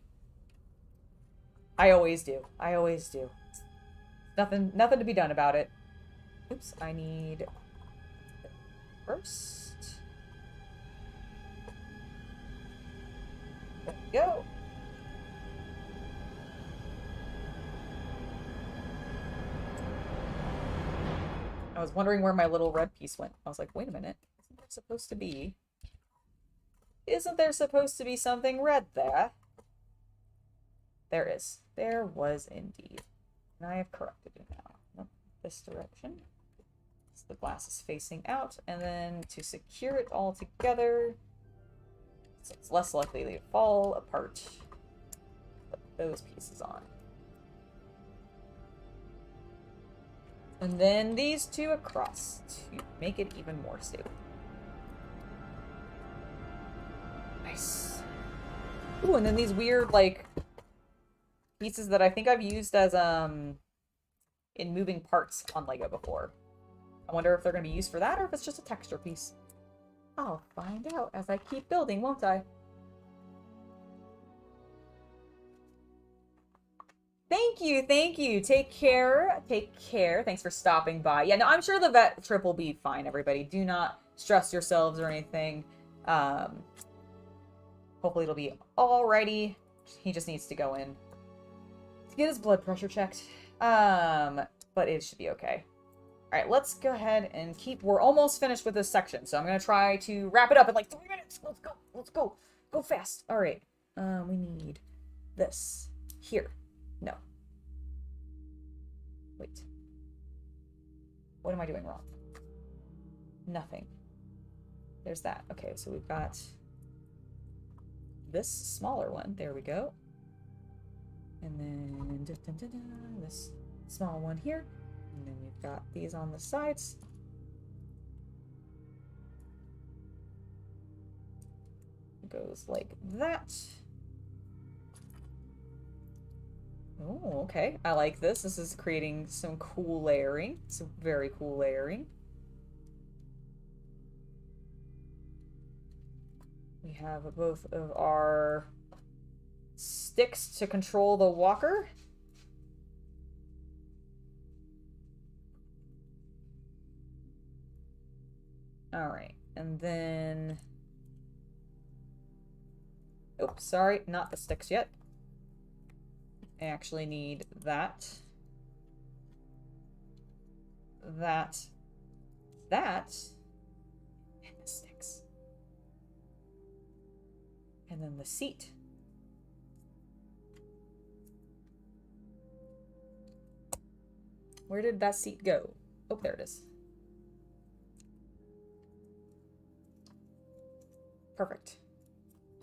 always do. I always do. Nothing to be done about it. Oops, I need first. There we go. I was wondering where my little red piece went. I was like, wait a minute. Isn't there supposed to be... Isn't there supposed to be something red there? There is. There was indeed. And I have corrected it now. Nope, this direction. So the glass is facing out. And then to secure it all together, so it's less likely to fall apart, put those pieces on. And then these 2 across to make it even more stable. Nice. Ooh, and then these weird, like, pieces that I think I've used as, in moving parts on Lego before. I wonder if they're going to be used for that or if it's just a texture piece. I'll find out as I keep building, won't I? Thank you, thank you. Take care. Take care. Thanks for stopping by. Yeah, no, I'm sure the vet trip will be fine, everybody. Do not stress yourselves or anything. Hopefully it'll be alrighty. He just needs to go in to get his blood pressure checked. But it should be okay. Alright, let's go ahead and we're almost finished with this section, so I'm gonna try to wrap it up in like 3 minutes. Let's go. Let's go. Go fast. Alright. We need this. Here. No. Wait. What am I doing wrong? Nothing. There's that. Okay, so we've got this smaller one. There we go. And then this small one here. And then we've got these on the sides. It goes like that. Oh, okay. I like this. This is creating some cool layering. Some very cool layering. We have both of our sticks to control the walker. Alright, and then... Oops, sorry, not the sticks yet. I actually need that. That. And the sticks. And then the seat. Where did that seat go? Oh, there it is. Perfect.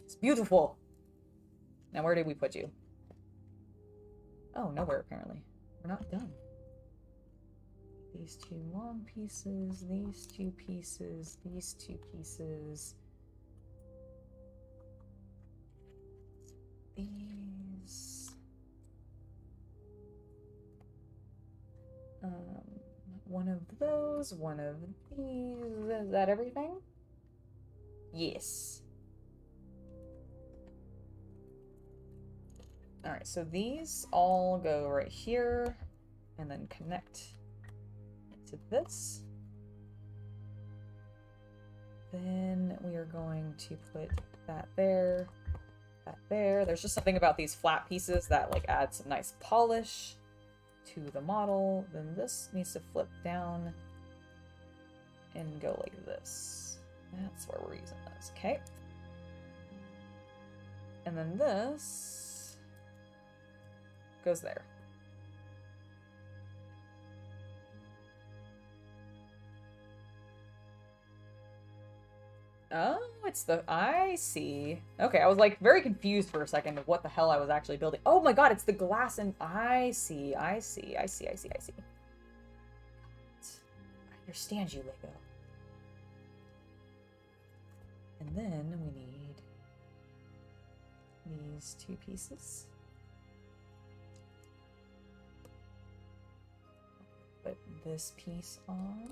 It's beautiful. Now, where did we put you? Oh, nowhere, apparently. We're not done. These 2 long pieces, these 2 pieces, these 2 pieces. These. One of those, one of these. Is that everything? Yes. Alright, so these all go right here and then connect to this. Then we are going to put that there, that there. There's just something about these flat pieces that like add some nice polish to the model. Then this needs to flip down and go like this. That's where we're using this. Okay. And then this goes there. Oh, it's the... I see. Okay, I was like very confused for a second of what the hell I was actually building. Oh my god, it's the glass and... I see. I understand you, Lego. And then we need these 2 pieces. Put this piece on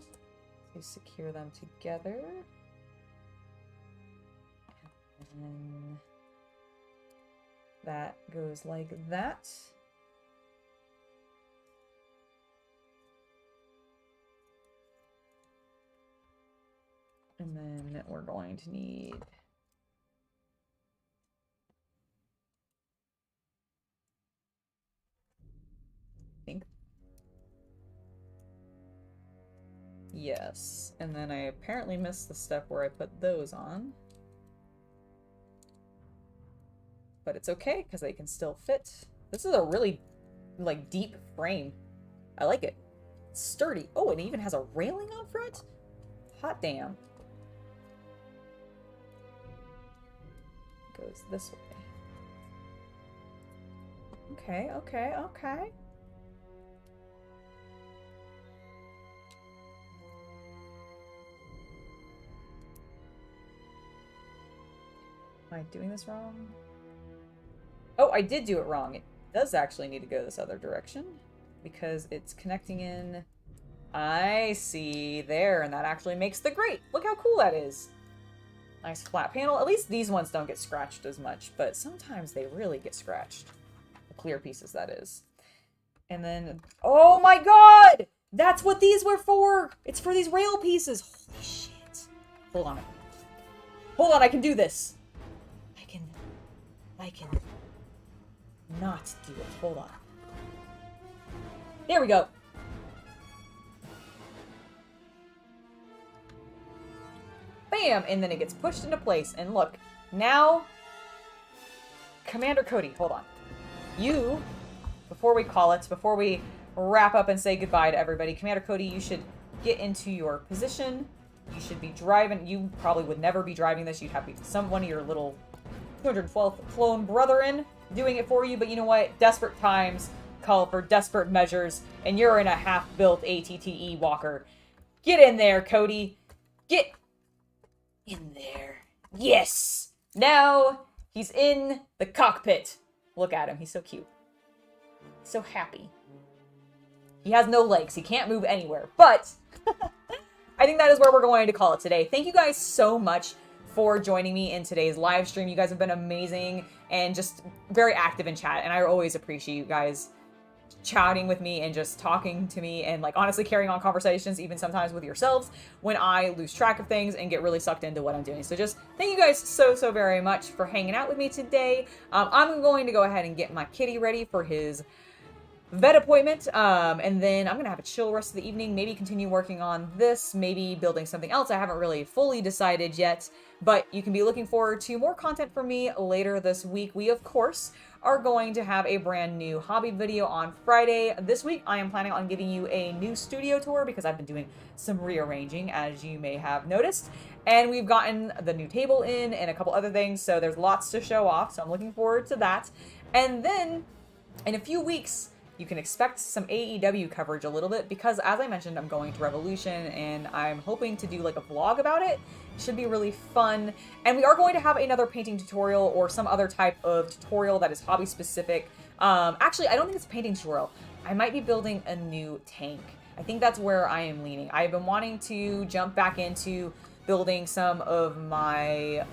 to secure them together. And then that goes like that. And then we're going to need yes. And then I apparently missed the step where I put those on. But it's okay, because they can still fit. This is a really, like, deep frame. I like it. It's sturdy. Oh, it even has a railing on front? Hot damn. Goes this way. Okay, okay, okay. Am I doing this wrong? Oh, I did do it wrong. It does actually need to go this other direction because it's connecting in. I see there, and that actually makes the grate. Look how cool that is. Nice flat panel. At least these ones don't get scratched as much, but sometimes they really get scratched. The clear pieces, that is. And then, oh my god! That's what these were for! It's for these rail pieces. Holy shit. Hold on. Hold on, I can do this. I can not do it. Hold on. There we go. Bam! And then it gets pushed into place. And look, now, Commander Cody, hold on. You, before we call it, before we wrap up and say goodbye to everybody, Commander Cody, you should get into your position. You should be driving. You probably would never be driving this. You'd have one of your little 212th clone brethren doing it for you. But you know what? Desperate times call for desperate measures. And you're in a half-built ATTE walker. Get in there, Cody. Get in there. Yes! Now, he's in the cockpit. Look at him. He's so cute. So happy. He has no legs. He can't move anywhere. But I think that is where we're going to call it today. Thank you guys so much for joining me in today's live stream. You guys have been amazing and just very active in chat. And I always appreciate you guys chatting with me and just talking to me and like honestly carrying on conversations even sometimes with yourselves when I lose track of things and get really sucked into what I'm doing. So just thank you guys so very much for hanging out with me today. I'm going to go ahead and get my kitty ready for his vet appointment, and then I'm gonna have a chill rest of the evening, maybe continue working on this, maybe building something else. I haven't really fully decided yet, but you can be looking forward to more content from me later this week. We, of course, are going to have a brand new hobby video on Friday. This week, I am planning on giving you a new studio tour because I've been doing some rearranging, as you may have noticed, and we've gotten the new table in and a couple other things, so there's lots to show off, so I'm looking forward to that. And then, in a few weeks, you can expect some AEW coverage a little bit because, as I mentioned, I'm going to Revolution and I'm hoping to do like a vlog about it. It should be really fun. And we are going to have another painting tutorial or some other type of tutorial that is hobby specific. Actually, I don't think it's a painting tutorial. I might be building a new tank. I think that's where I am leaning. I've been wanting to jump back into building some of my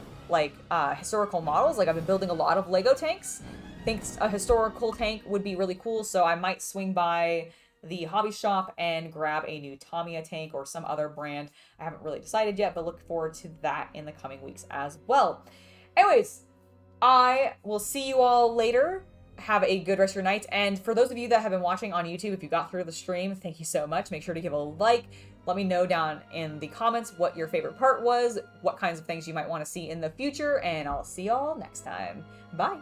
historical models. Like I've been building a lot of Lego tanks. Think a historical tank would be really cool, so I might swing by the hobby shop and grab a new Tamiya tank or some other brand. I haven't really decided yet, but look forward to that in the coming weeks as well. Anyways, I will see you all later. Have a good rest of your night. And for those of you that have been watching on YouTube, if you got through the stream, thank you so much. Make sure to give a like. Let me know down in the comments what your favorite part was, what kinds of things you might want to see in the future, and I'll see y'all next time. Bye.